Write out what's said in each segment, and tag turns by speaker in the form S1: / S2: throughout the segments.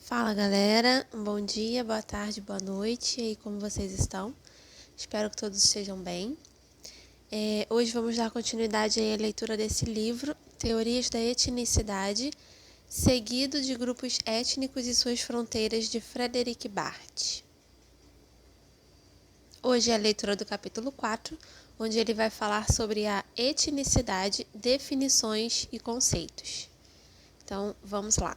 S1: Fala galera, um bom dia, boa tarde, boa noite, e aí como vocês estão? Espero que todos estejam bem. Hoje vamos dar continuidade à leitura desse livro, Teorias da Etnicidade, seguido de grupos étnicos e suas fronteiras, de Frederic Barth. Hoje é a leitura do capítulo 4, onde ele vai falar sobre a etnicidade, definições e conceitos. Então, vamos lá.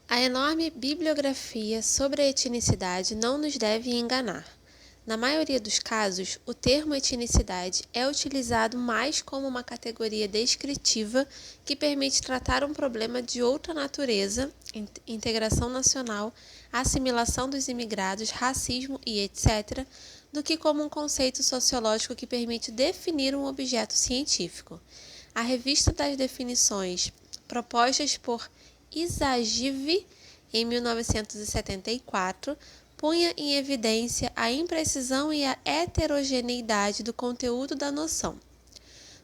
S1: A enorme bibliografia sobre a etnicidade não nos deve enganar. Na maioria dos casos, o termo etnicidade é utilizado mais como uma categoria descritiva que permite tratar um problema de outra natureza, integração nacional, assimilação dos imigrados, racismo e etc., do que como um conceito sociológico que permite definir um objeto científico. A revista das definições propostas por Isagiv, em 1974, punha em evidência a imprecisão e a heterogeneidade do conteúdo da noção.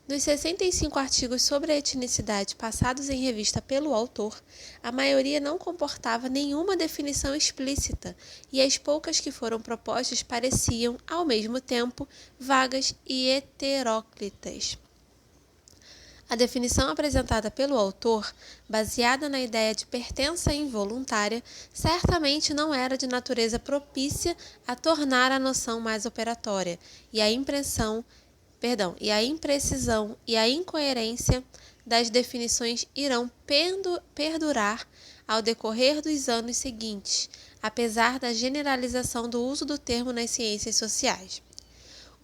S1: Dos 65 artigos sobre a etnicidade passados em revista pelo autor, a maioria não comportava nenhuma definição explícita, e as poucas que foram propostas pareciam, ao mesmo tempo, vagas e heteróclitas. A definição apresentada pelo autor, baseada na ideia de pertença involuntária, certamente não era de natureza propícia a tornar a noção mais operatória, e a imprecisão e a incoerência das definições irão perdurar ao decorrer dos anos seguintes, apesar da generalização do uso do termo nas ciências sociais.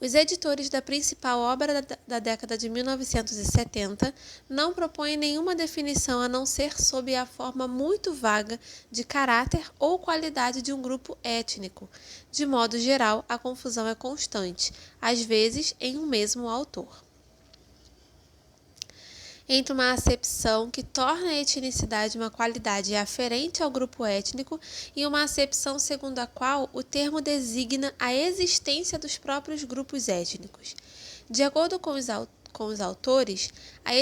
S1: Os editores da principal obra da década de 1970 não propõem nenhuma definição a não ser sob a forma muito vaga de caráter ou qualidade de um grupo étnico. De modo geral, a confusão é constante, às vezes em um mesmo autor, entre uma acepção que torna a etnicidade uma qualidade aferente ao grupo étnico e uma acepção segundo a qual o termo designa a existência dos próprios grupos étnicos. De acordo com os autores, a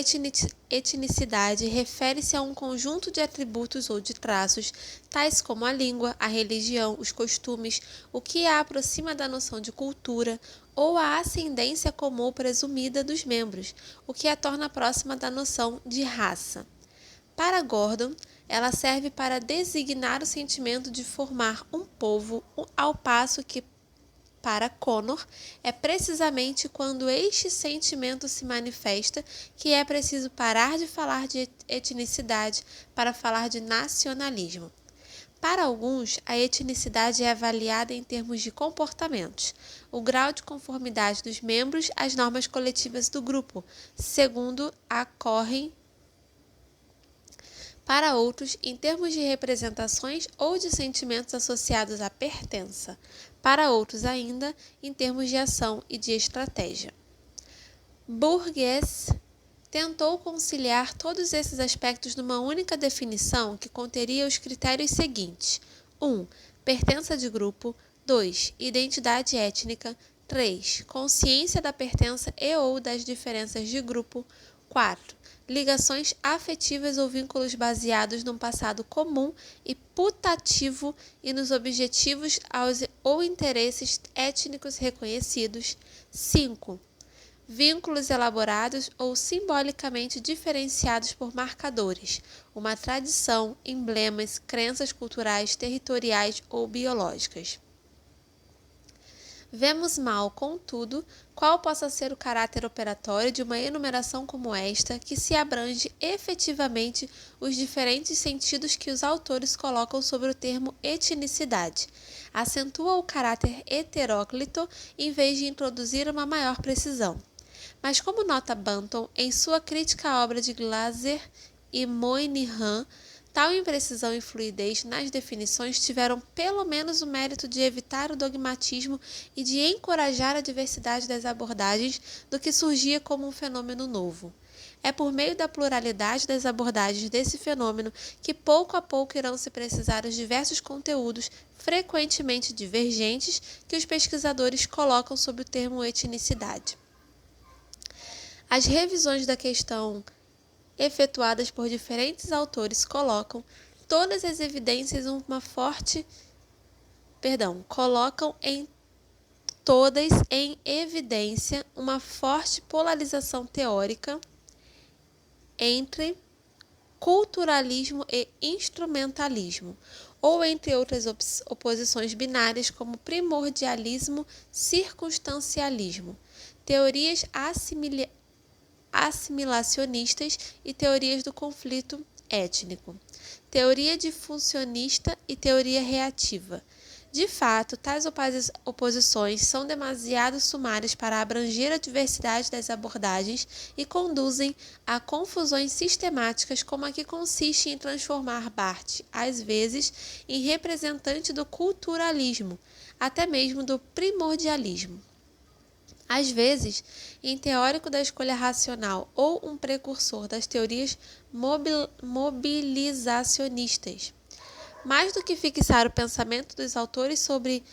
S1: etnicidade refere-se a um conjunto de atributos ou de traços, tais como a língua, a religião, os costumes, o que a aproxima da noção de cultura, ou a ascendência comum ou presumida dos membros, o que a torna próxima da noção de raça. Para Gordon, ela serve para designar o sentimento de formar um povo, ao passo que para Connor, é precisamente quando este sentimento se manifesta que é preciso parar de falar de etnicidade para falar de nacionalismo. Para alguns, a etnicidade é avaliada em termos de comportamentos, o grau de conformidade dos membros às normas coletivas do grupo, segundo a Corren. Para outros, em termos de representações ou de sentimentos associados à pertença. Para outros ainda, em termos de ação e de estratégia. Burgess tentou conciliar todos esses aspectos numa única definição que conteria os critérios seguintes: 1. Pertença de grupo. 2. Identidade étnica. 3. Consciência da pertença e ou das diferenças de grupo. 4. Ligações afetivas ou vínculos baseados num passado comum e putativo e nos objetivos ou interesses étnicos reconhecidos. 5. Vínculos elaborados ou simbolicamente diferenciados por marcadores, uma tradição, emblemas, crenças culturais, territoriais ou biológicas. Vemos mal, contudo, qual possa ser o caráter operatório de uma enumeração como esta, que se abrange efetivamente os diferentes sentidos que os autores colocam sobre o termo etnicidade, acentua o caráter heteróclito em vez de introduzir uma maior precisão. Mas como nota Banton em sua crítica à obra de Glaser e Moynihan, tal imprecisão e fluidez nas definições tiveram pelo menos o mérito de evitar o dogmatismo e de encorajar a diversidade das abordagens do que surgia como um fenômeno novo. É por meio da pluralidade das abordagens desse fenômeno que pouco a pouco irão se precisar os diversos conteúdos, frequentemente divergentes, que os pesquisadores colocam sob o termo etnicidade. As revisões da questão efetuadas por diferentes autores colocam todas as evidências colocam em todas em evidência uma forte polarização teórica entre culturalismo e instrumentalismo, ou entre outras oposições binárias como primordialismo, circunstancialismo, teorias assimilacionistas e teorias do conflito étnico, teoria difuncionista e teoria reativa. De fato, tais oposições são demasiado sumárias para abranger a diversidade das abordagens e conduzem a confusões sistemáticas como a que consiste em transformar Barthes, às vezes, em representante do culturalismo, até mesmo do primordialismo. Às vezes, em teórico da escolha racional ou um precursor das teorias mobilizacionistas. Mais do que fixar o pensamento dos autores sobre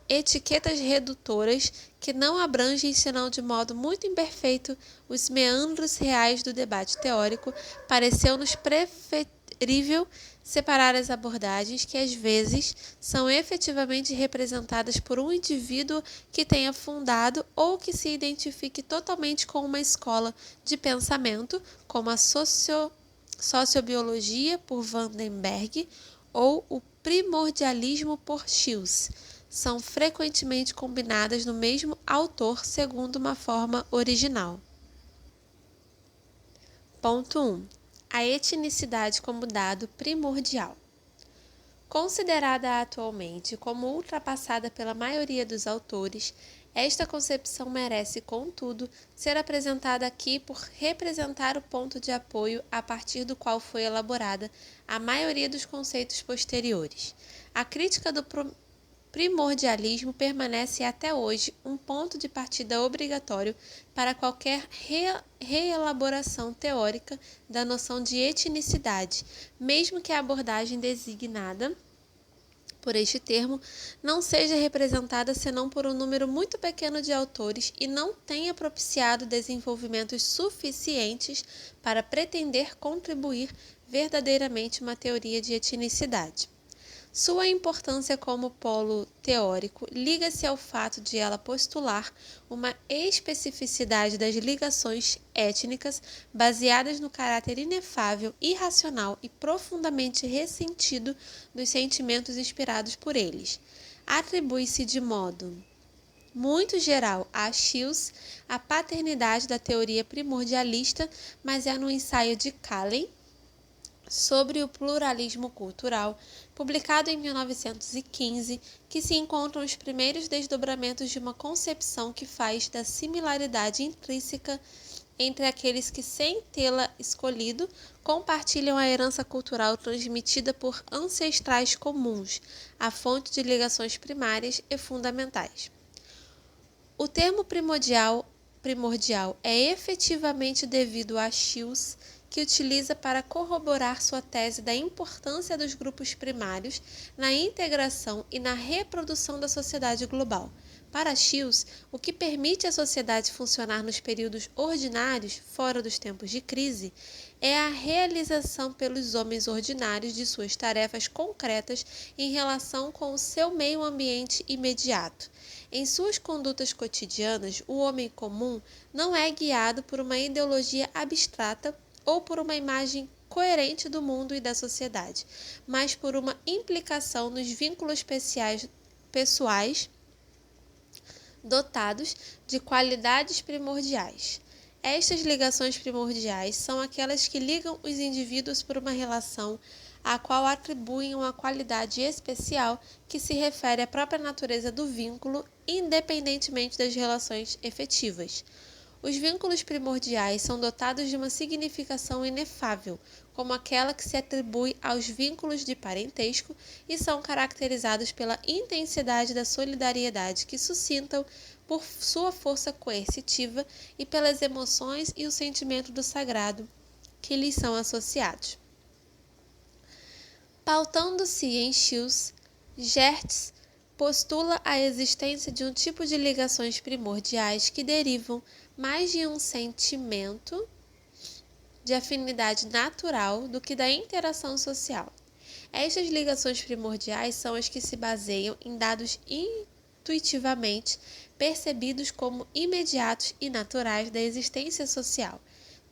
S1: etiquetas redutoras que não abrangem, senão de modo muito imperfeito, os meandros reais do debate teórico, pareceu-nos preferível separar as abordagens que às vezes são efetivamente representadas por um indivíduo que tenha fundado ou que se identifique totalmente com uma escola de pensamento, como a sociobiologia por Vandenberg ou o primordialismo por Schius, são frequentemente combinadas no mesmo autor segundo uma forma original. Ponto 1. A etnicidade como dado primordial. Considerada atualmente como ultrapassada pela maioria dos autores, esta concepção merece, contudo, ser apresentada aqui por representar o ponto de apoio a partir do qual foi elaborada a maioria dos conceitos posteriores. A crítica do primordialismo permanece até hoje um ponto de partida obrigatório para qualquer reelaboração teórica da noção de etnicidade, mesmo que a abordagem designada por este termo não seja representada senão por um número muito pequeno de autores e não tenha propiciado desenvolvimentos suficientes para pretender contribuir verdadeiramente uma teoria de etnicidade. Sua importância como polo teórico liga-se ao fato de ela postular uma especificidade das ligações étnicas baseadas no caráter inefável, irracional e profundamente ressentido dos sentimentos inspirados por eles. Atribui-se de modo muito geral a Schius a paternidade da teoria primordialista, mas é no ensaio de Kahlen sobre o pluralismo cultural, publicado em 1915, que se encontram os primeiros desdobramentos de uma concepção que faz da similaridade intrínseca entre aqueles que, sem tê-la escolhido, compartilham a herança cultural transmitida por ancestrais comuns, a fonte de ligações primárias e fundamentais. O termo primordial é efetivamente devido a Schius, que utiliza para corroborar sua tese da importância dos grupos primários na integração e na reprodução da sociedade global. Para Schius, o que permite à sociedade funcionar nos períodos ordinários, fora dos tempos de crise, é a realização pelos homens ordinários de suas tarefas concretas em relação com o seu meio ambiente imediato. Em suas condutas cotidianas, o homem comum não é guiado por uma ideologia abstrata ou por uma imagem coerente do mundo e da sociedade, mas por uma implicação nos vínculos pessoais dotados de qualidades primordiais. Estas ligações primordiais são aquelas que ligam os indivíduos por uma relação à qual atribuem uma qualidade especial que se refere à própria natureza do vínculo, independentemente das relações efetivas. Os vínculos primordiais são dotados de uma significação inefável, como aquela que se atribui aos vínculos de parentesco, e são caracterizados pela intensidade da solidariedade que suscitam por sua força coercitiva e pelas emoções e o sentimento do sagrado que lhes são associados. Pautando-se em Schius, Gertz postula a existência de um tipo de ligações primordiais que derivam mais de um sentimento de afinidade natural do que da interação social. Estas ligações primordiais são as que se baseiam em dados intuitivamente percebidos como imediatos e naturais da existência social.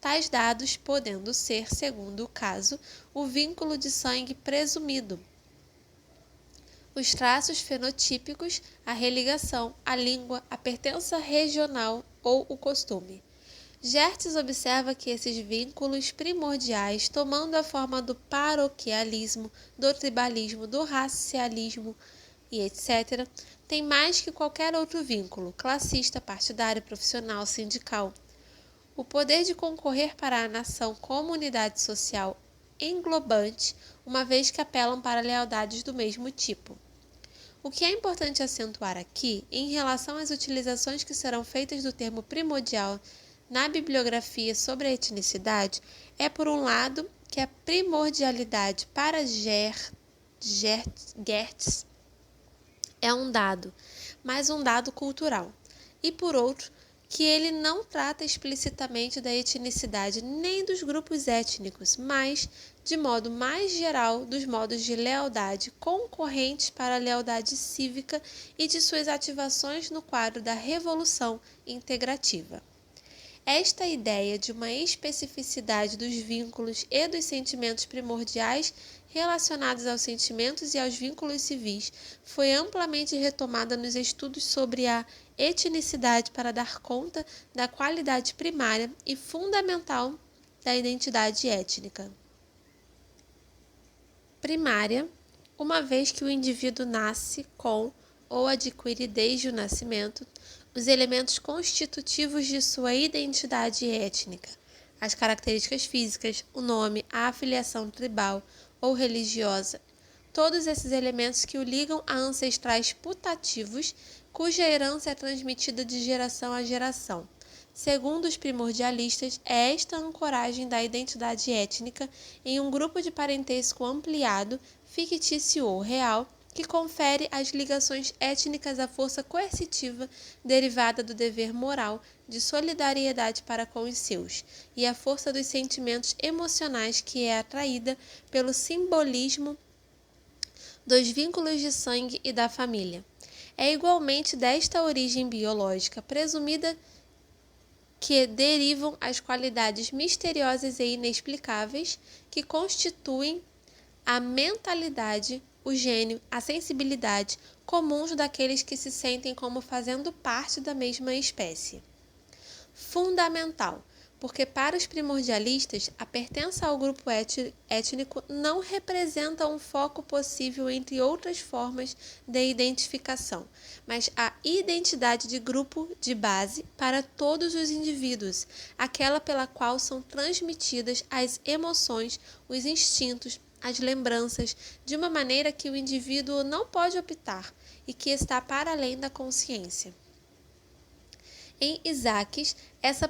S1: Tais dados podendo ser, segundo o caso, o vínculo de sangue presumido, os traços fenotípicos, a religação, a língua, a pertença regional ou o costume. Gertz observa que esses vínculos primordiais, tomando a forma do paroquialismo, do tribalismo, do racialismo e etc., têm mais que qualquer outro vínculo, classista, partidário, profissional, sindical, o poder de concorrer para a nação como unidade social englobante, uma vez que apelam para lealdades do mesmo tipo. O que é importante acentuar aqui, em relação às utilizações que serão feitas do termo primordial na bibliografia sobre a etnicidade, é por um lado que a primordialidade para Gertz é um dado, mas um dado cultural, e por outro, que ele não trata explicitamente da etnicidade nem dos grupos étnicos, mas, de modo mais geral, dos modos de lealdade concorrentes para a lealdade cívica e de suas ativações no quadro da revolução integrativa. Esta ideia de uma especificidade dos vínculos e dos sentimentos primordiais relacionados aos sentimentos e aos vínculos civis foi amplamente retomada nos estudos sobre a etnicidade para dar conta da qualidade primária e fundamental da identidade étnica. Primária, uma vez que o indivíduo nasce com ou adquire desde o nascimento os elementos constitutivos de sua identidade étnica, as características físicas, o nome, a afiliação tribal ou religiosa, todos esses elementos que o ligam a ancestrais putativos, cuja herança é transmitida de geração a geração. Segundo os primordialistas, é esta ancoragem da identidade étnica em um grupo de parentesco ampliado, fictício ou real, que confere às ligações étnicas a força coercitiva derivada do dever moral de solidariedade para com os seus, e a força dos sentimentos emocionais que é atraída pelo simbolismo dos vínculos de sangue e da família. É igualmente desta origem biológica presumida que derivam as qualidades misteriosas e inexplicáveis que constituem a mentalidade, o gênio, a sensibilidade comuns daqueles que se sentem como fazendo parte da mesma espécie. Fundamental, porque para os primordialistas, a pertença ao grupo étnico não representa um foco possível entre outras formas de identificação, mas a identidade de grupo de base para todos os indivíduos, aquela pela qual são transmitidas as emoções, os instintos, as lembranças, de uma maneira que o indivíduo não pode optar e que está para além da consciência. Em Isaacs, essa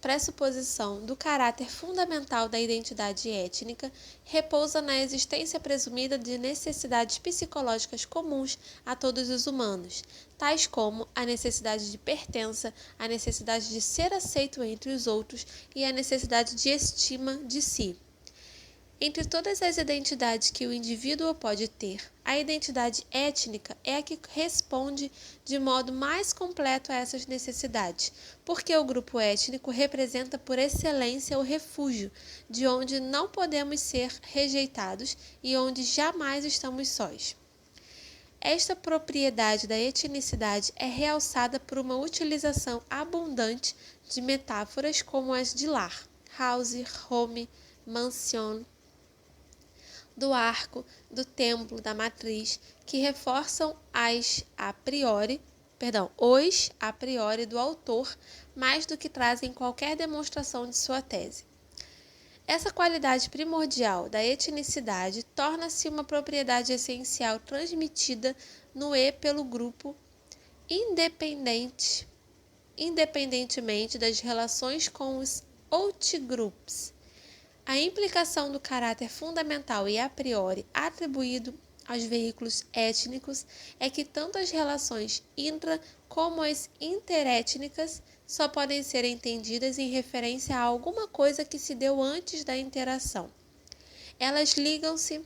S1: pressuposição do caráter fundamental da identidade étnica repousa na existência presumida de necessidades psicológicas comuns a todos os humanos, tais como a necessidade de pertença, a necessidade de ser aceito entre os outros e a necessidade de estima de si. Entre todas as identidades que o indivíduo pode ter, a identidade étnica é a que responde de modo mais completo a essas necessidades, porque o grupo étnico representa por excelência o refúgio, de onde não podemos ser rejeitados e onde jamais estamos sós. Esta propriedade da etnicidade é realçada por uma utilização abundante de metáforas como as de lar, house, home, mansion, do arco, do templo, da matriz, que reforçam os a priori do autor mais do que trazem qualquer demonstração de sua tese. Essa qualidade primordial da etnicidade torna-se uma propriedade essencial transmitida no e pelo grupo, independentemente das relações com os outgroups. A implicação do caráter fundamental e a priori atribuído aos veículos étnicos é que tanto as relações intra como as interétnicas só podem ser entendidas em referência a alguma coisa que se deu antes da interação. Elas ligam-se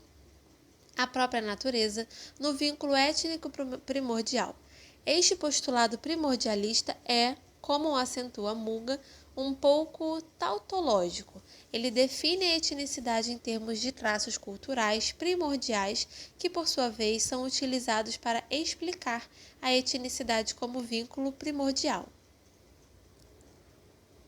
S1: à própria natureza no vínculo étnico primordial. Este postulado primordialista é, como o acentua Muga, um pouco tautológico. Ele define a etnicidade em termos de traços culturais primordiais que, por sua vez, são utilizados para explicar a etnicidade como vínculo primordial.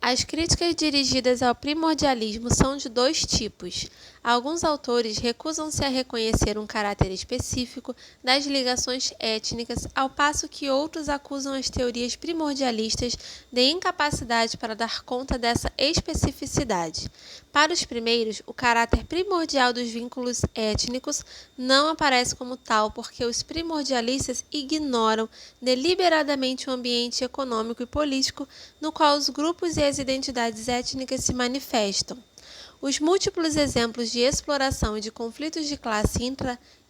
S1: As críticas dirigidas ao primordialismo são de dois tipos. Alguns autores recusam-se a reconhecer um caráter específico das ligações étnicas, ao passo que outros acusam as teorias primordialistas de incapacidade para dar conta dessa especificidade. Para os primeiros, o caráter primordial dos vínculos étnicos não aparece como tal porque os primordialistas ignoram deliberadamente o ambiente econômico e político no qual os grupos e as identidades étnicas se manifestam. Os múltiplos exemplos de exploração e de conflitos de classe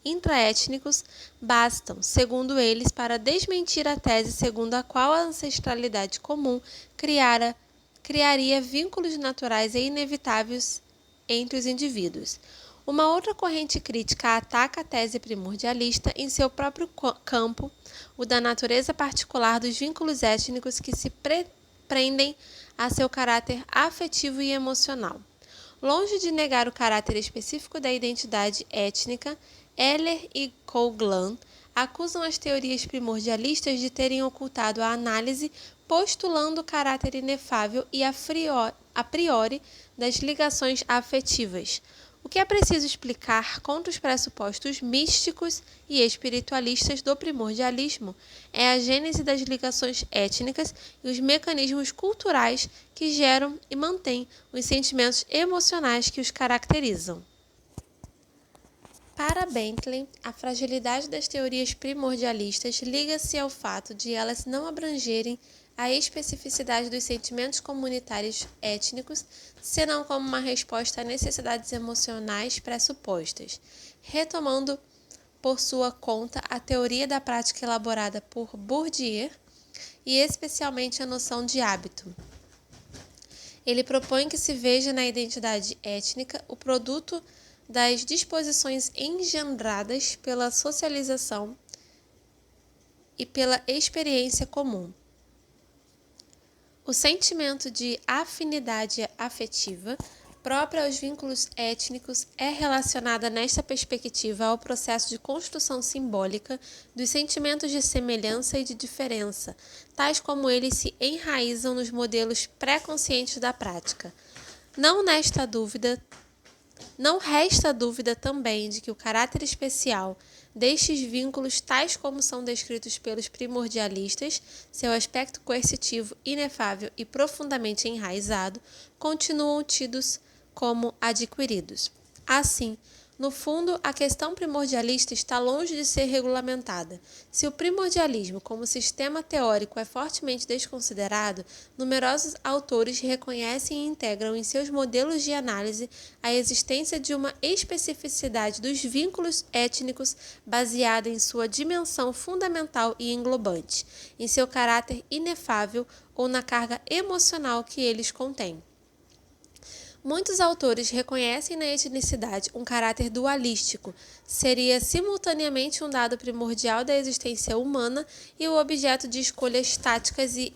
S1: intraétnicos bastam, segundo eles, para desmentir a tese segundo a qual a ancestralidade comum criaria vínculos naturais e inevitáveis entre os indivíduos. Uma outra corrente crítica ataca a tese primordialista em seu próprio campo, o da natureza particular dos vínculos étnicos que se prendem a seu caráter afetivo e emocional. Longe de negar o caráter específico da identidade étnica, Heller e Coghlan acusam as teorias primordialistas de terem ocultado a análise, postulando o caráter inefável e a priori das ligações afetivas. O que é preciso explicar contra os pressupostos místicos e espiritualistas do primordialismo é a gênese das ligações étnicas e os mecanismos culturais que geram e mantêm os sentimentos emocionais que os caracterizam. Para Bentley, a fragilidade das teorias primordialistas liga-se ao fato de elas não abrangerem a especificidade dos sentimentos comunitários étnicos, senão como uma resposta a necessidades emocionais pressupostas. Retomando por sua conta a teoria da prática elaborada por Bourdieu, e especialmente a noção de hábito. Ele propõe que se veja na identidade étnica o produto das disposições engendradas pela socialização e pela experiência comum. O sentimento de afinidade afetiva própria aos vínculos étnicos é relacionada nesta perspectiva ao processo de construção simbólica dos sentimentos de semelhança e de diferença, tais como eles se enraizam nos modelos pré-conscientes da prática. Não resta dúvida também de que o caráter especial destes vínculos, tais como são descritos pelos primordialistas, seu aspecto coercitivo, inefável e profundamente enraizado, continuam tidos como adquiridos. Assim, no fundo, a questão primordialista está longe de ser regulamentada. Se o primordialismo como sistema teórico é fortemente desconsiderado, numerosos autores reconhecem e integram em seus modelos de análise a existência de uma especificidade dos vínculos étnicos baseada em sua dimensão fundamental e englobante, em seu caráter inefável ou na carga emocional que eles contêm. Muitos autores reconhecem na etnicidade um caráter dualístico, seria simultaneamente um dado primordial da existência humana e o objeto de escolhas táticas e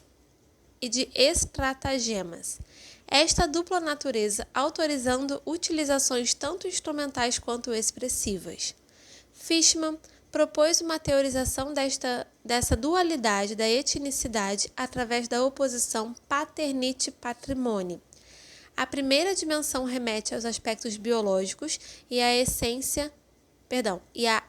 S1: de estratagemas. Esta dupla natureza autorizando utilizações tanto instrumentais quanto expressivas. Fishman propôs uma teorização dessa dualidade da etnicidade através da oposição paternity-patrimony. A primeira dimensão remete aos aspectos biológicos e a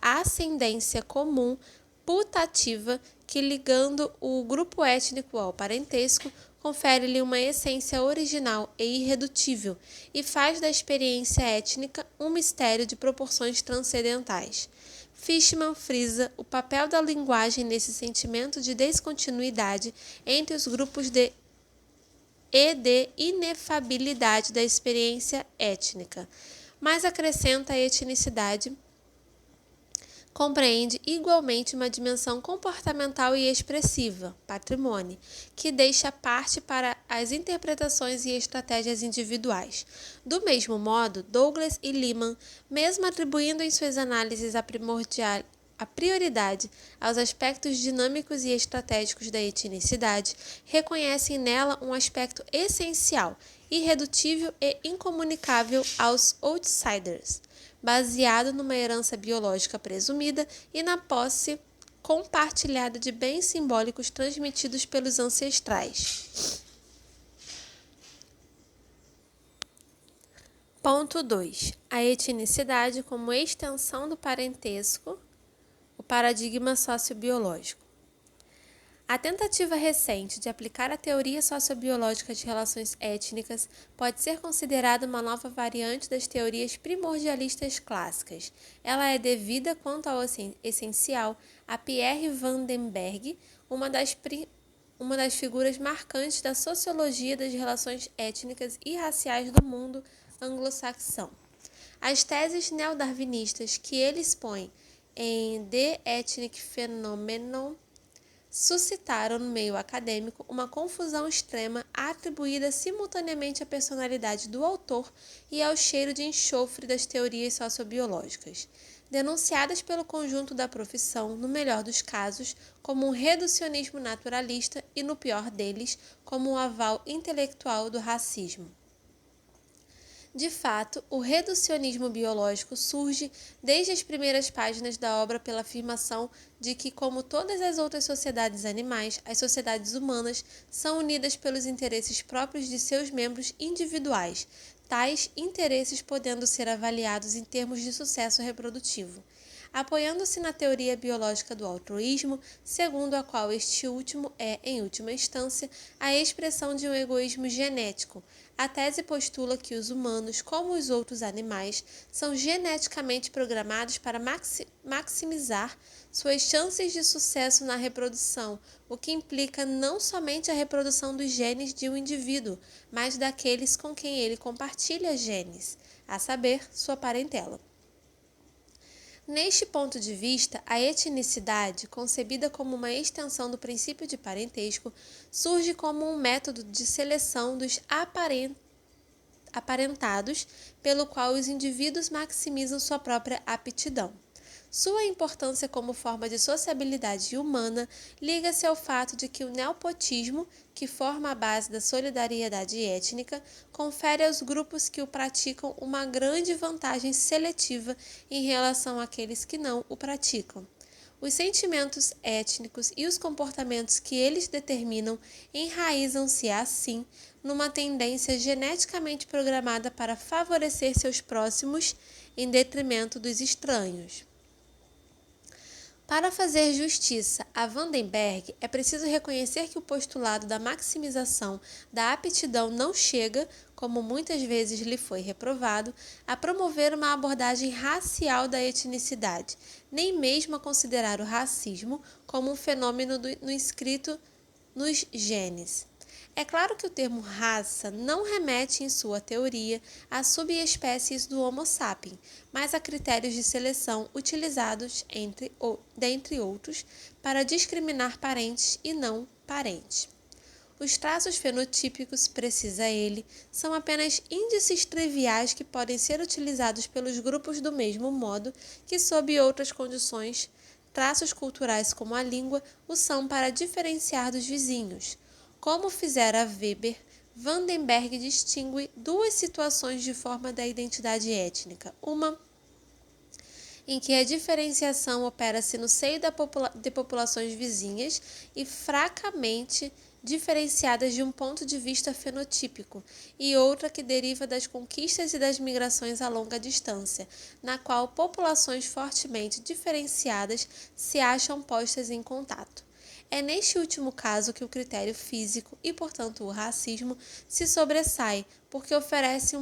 S1: ascendência comum putativa que, ligando o grupo étnico ao parentesco, confere-lhe uma essência original e irredutível e faz da experiência étnica um mistério de proporções transcendentais. Fishman frisa o papel da linguagem nesse sentimento de descontinuidade entre os grupos e de inefabilidade da experiência étnica, mas acrescenta a etnicidade compreende igualmente uma dimensão comportamental e expressiva, patrimônio, que deixa parte para as interpretações e estratégias individuais. Do mesmo modo, Douglas e Leaman, mesmo atribuindo em suas análises a prioridade aos aspectos dinâmicos e estratégicos da etnicidade, reconhecem nela um aspecto essencial, irredutível e incomunicável aos outsiders, baseado numa herança biológica presumida e na posse compartilhada de bens simbólicos transmitidos pelos ancestrais. Ponto 2. A etnicidade como extensão do parentesco, o paradigma sociobiológico. A tentativa recente de aplicar a teoria sociobiológica de relações étnicas pode ser considerada uma nova variante das teorias primordialistas clássicas. Ela é devida, quanto ao essencial, a Pierre van den Bergh, uma das figuras marcantes da sociologia das relações étnicas e raciais do mundo anglo-saxão. As teses neodarwinistas que ele expõe em The Ethnic Phenomenon suscitaram no meio acadêmico uma confusão extrema atribuída simultaneamente à personalidade do autor e ao cheiro de enxofre das teorias sociobiológicas, denunciadas pelo conjunto da profissão, no melhor dos casos, como um reducionismo naturalista e, no pior deles, como um aval intelectual do racismo. De fato, o reducionismo biológico surge desde as primeiras páginas da obra pela afirmação de que, como todas as outras sociedades animais, as sociedades humanas são unidas pelos interesses próprios de seus membros individuais, tais interesses podendo ser avaliados em termos de sucesso reprodutivo. Apoiando-se na teoria biológica do altruísmo, segundo a qual este último é, em última instância, a expressão de um egoísmo genético, a tese postula que os humanos, como os outros animais, são geneticamente programados para maximizar suas chances de sucesso na reprodução, o que implica não somente a reprodução dos genes de um indivíduo, mas daqueles com quem ele compartilha genes, a saber, sua parentela. Neste ponto de vista, a etnicidade, concebida como uma extensão do princípio de parentesco, surge como um método de seleção dos aparentados pelo qual os indivíduos maximizam sua própria aptidão. Sua importância como forma de sociabilidade humana liga-se ao fato de que o neopotismo, que forma a base da solidariedade étnica, confere aos grupos que o praticam uma grande vantagem seletiva em relação àqueles que não o praticam. Os sentimentos étnicos e os comportamentos que eles determinam enraizam-se, assim, numa tendência geneticamente programada para favorecer seus próximos em detrimento dos estranhos. Para fazer justiça a Van den Bergh, é preciso reconhecer que o postulado da maximização da aptidão não chega, como muitas vezes lhe foi reprovado, a promover uma abordagem racial da etnicidade, nem mesmo a considerar o racismo como um fenômeno inscrito nos genes. É claro que o termo raça não remete em sua teoria a subespécies do Homo sapiens, mas a critérios de seleção utilizados, dentre outros, para discriminar parentes e não parentes. Os traços fenotípicos, precisa ele, são apenas índices triviais que podem ser utilizados pelos grupos do mesmo modo que, sob outras condições, traços culturais como a língua o são para diferenciar dos vizinhos. Como fizera Weber, Van den Bergh distingue duas situações de forma da identidade étnica. Uma em que a diferenciação opera-se no seio de populações vizinhas e fracamente diferenciadas de um ponto de vista fenotípico, e outra que deriva das conquistas e das migrações a longa distância, na qual populações fortemente diferenciadas se acham postas em contato. É neste último caso que o critério físico e, portanto, o racismo se sobressai, porque oferece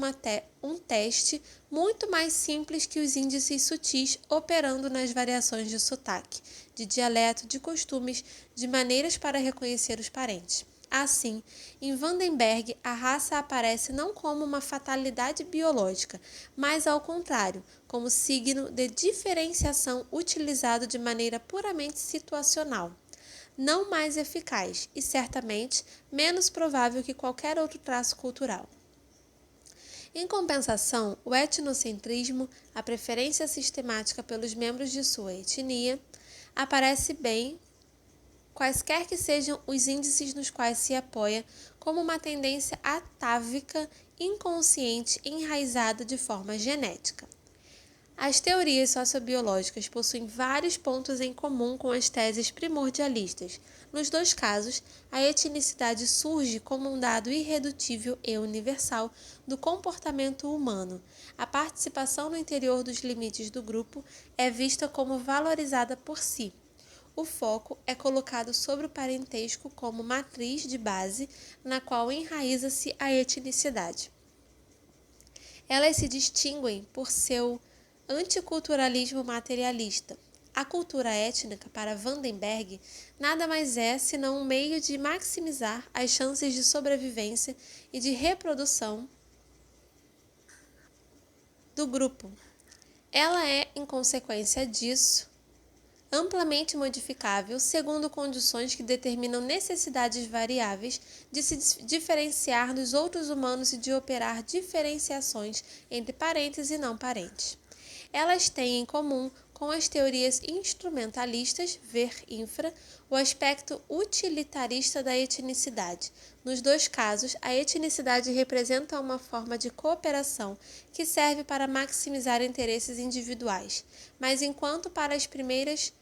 S1: um teste muito mais simples que os índices sutis operando nas variações de sotaque, de dialeto, de costumes, de maneiras para reconhecer os parentes. Assim, em Vandenberg, a raça aparece não como uma fatalidade biológica, mas ao contrário, como signo de diferenciação utilizado de maneira puramente situacional, não mais eficaz e certamente menos provável que qualquer outro traço cultural. Em compensação, o etnocentrismo, a preferência sistemática pelos membros de sua etnia, aparece bem quaisquer que sejam os índices nos quais se apoia, como uma tendência atávica, inconsciente e enraizada de forma genética. As teorias sociobiológicas possuem vários pontos em comum com as teses primordialistas. Nos dois casos, a etnicidade surge como um dado irredutível e universal do comportamento humano. A participação no interior dos limites do grupo é vista como valorizada por si. O foco é colocado sobre o parentesco como matriz de base na qual enraiza-se a etnicidade. Elas se distinguem por seu anticulturalismo materialista. A cultura étnica, para Vandenberg, nada mais é senão um meio de maximizar as chances de sobrevivência e de reprodução do grupo. Ela é, em consequência disso, amplamente modificável segundo condições que determinam necessidades variáveis de se diferenciar dos outros humanos e de operar diferenciações entre parentes e não parentes. Elas têm em comum com as teorias instrumentalistas, ver infra, o aspecto utilitarista da etnicidade. Nos dois casos, a etnicidade representa uma forma de cooperação que serve para maximizar interesses individuais, mas enquanto para as primeiras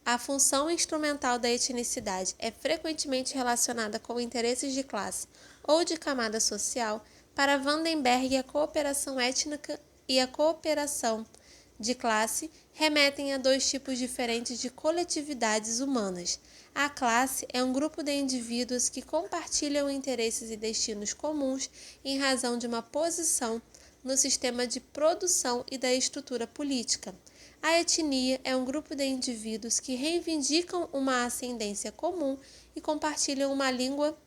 S1: a função instrumental da etnicidade é frequentemente relacionada com interesses de classe ou de camada social, para Vandenberg a cooperação étnica e a cooperação de classe remetem a dois tipos diferentes de coletividades humanas. A classe é um grupo de indivíduos que compartilham interesses e destinos comuns em razão de uma posição no sistema de produção e da estrutura política. A etnia é um grupo de indivíduos que reivindicam uma ascendência comum e compartilham uma língua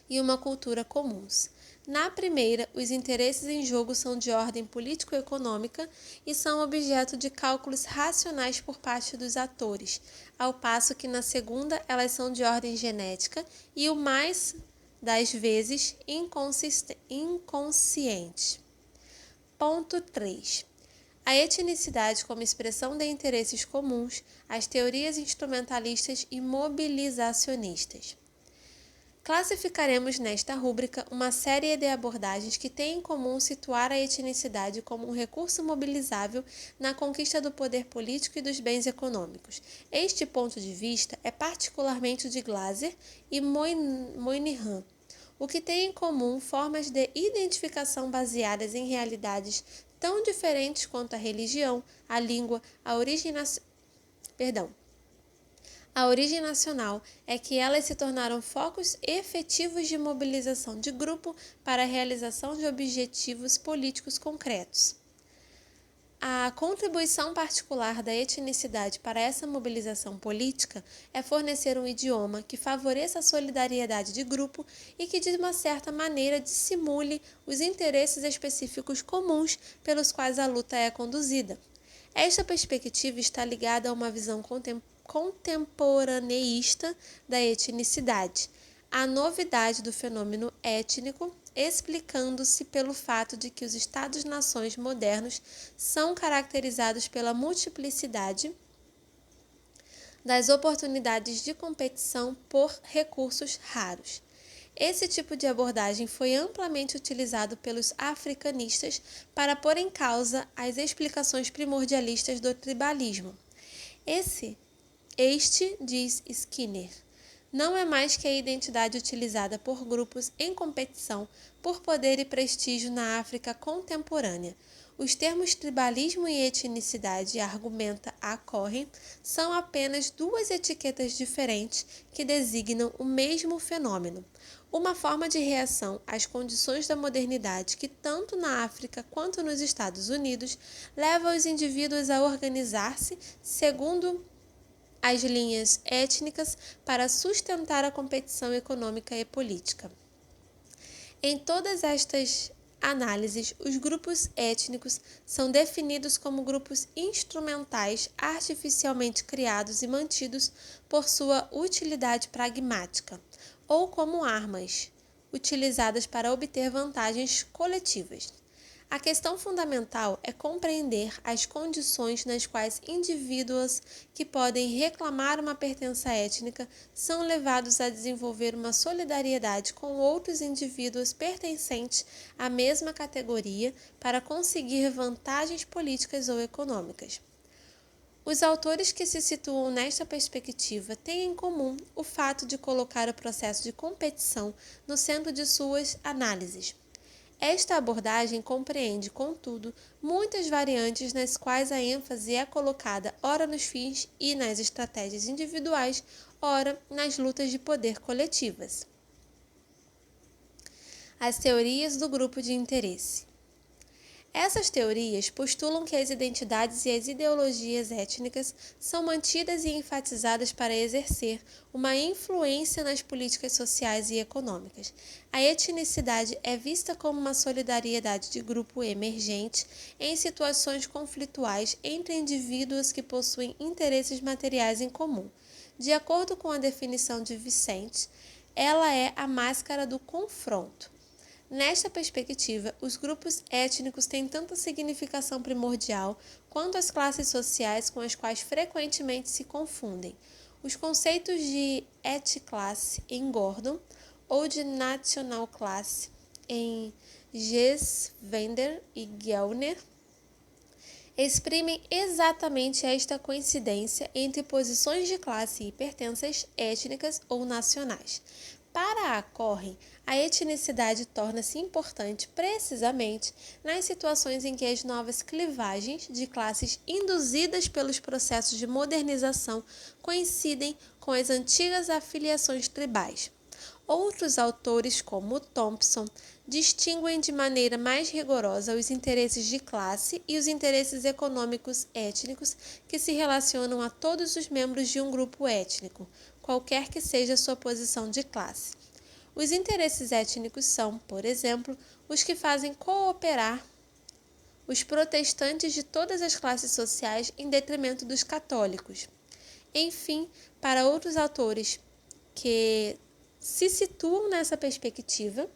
S1: e uma cultura comuns. Na primeira, os interesses em jogo são de ordem político-econômica e são objeto de cálculos racionais por parte dos atores, ao passo que na segunda elas são de ordem genética e o mais das vezes inconsciente. Ponto 3. A etnicidade como expressão de interesses comuns, as teorias instrumentalistas e mobilizacionistas. Classificaremos nesta rúbrica uma série de abordagens que têm em comum situar a etnicidade como um recurso mobilizável na conquista do poder político e dos bens econômicos. Este ponto de vista é particularmente o de Glaser e Moynihan, o que tem em comum formas de identificação baseadas em realidades tão diferentes quanto a religião, a língua, a origem nacional é que elas se tornaram focos efetivos de mobilização de grupo para a realização de objetivos políticos concretos. A contribuição particular da etnicidade para essa mobilização política é fornecer um idioma que favoreça a solidariedade de grupo e que, de uma certa maneira, dissimule os interesses específicos comuns pelos quais a luta é conduzida. Esta perspectiva está ligada a uma visão contemporaneísta da etnicidade, a novidade do fenômeno étnico, explicando-se pelo fato de que os Estados-nações modernos são caracterizados pela multiplicidade das oportunidades de competição por recursos raros. Esse tipo de abordagem foi amplamente utilizado pelos africanistas para pôr em causa as explicações primordialistas do tribalismo. Este, diz Skinner, não é mais que a identidade utilizada por grupos em competição por poder e prestígio na África contemporânea. Os termos tribalismo e etnicidade, argumenta a Cohen, são apenas duas etiquetas diferentes que designam o mesmo fenômeno, uma forma de reação às condições da modernidade que, tanto na África quanto nos Estados Unidos, leva os indivíduos a organizar-se segundo as linhas étnicas para sustentar a competição econômica e política. Em todas estas análises, os grupos étnicos são definidos como grupos instrumentais artificialmente criados e mantidos por sua utilidade pragmática, ou como armas, utilizadas para obter vantagens coletivas. A questão fundamental é compreender as condições nas quais indivíduos que podem reclamar uma pertença étnica são levados a desenvolver uma solidariedade com outros indivíduos pertencentes à mesma categoria para conseguir vantagens políticas ou econômicas. Os autores que se situam nesta perspectiva têm em comum o fato de colocar o processo de competição no centro de suas análises. Esta abordagem compreende, contudo, muitas variantes nas quais a ênfase é colocada ora nos fins e nas estratégias individuais, ora nas lutas de poder coletivas. As teorias do grupo de interesse. Essas teorias postulam que as identidades e as ideologias étnicas são mantidas e enfatizadas para exercer uma influência nas políticas sociais e econômicas. A etnicidade é vista como uma solidariedade de grupo emergente em situações conflituais entre indivíduos que possuem interesses materiais em comum. De acordo com a definição de Vicente, ela é a máscara do confronto. Nesta perspectiva, os grupos étnicos têm tanta significação primordial quanto as classes sociais com as quais frequentemente se confundem. Os conceitos de ethniclasse em Gordon ou de national class em Geswender e Gellner exprimem exatamente esta coincidência entre posições de classe e pertenças étnicas ou nacionais. Para a Corren, a etnicidade torna-se importante precisamente nas situações em que as novas clivagens de classes induzidas pelos processos de modernização coincidem com as antigas afiliações tribais. Outros autores, como Thompson, distinguem de maneira mais rigorosa os interesses de classe e os interesses econômicos étnicos que se relacionam a todos os membros de um grupo étnico, qualquer que seja sua posição de classe. Os interesses étnicos são, por exemplo, os que fazem cooperar os protestantes de todas as classes sociais em detrimento dos católicos. Enfim, para outros autores que se situam nessa perspectiva,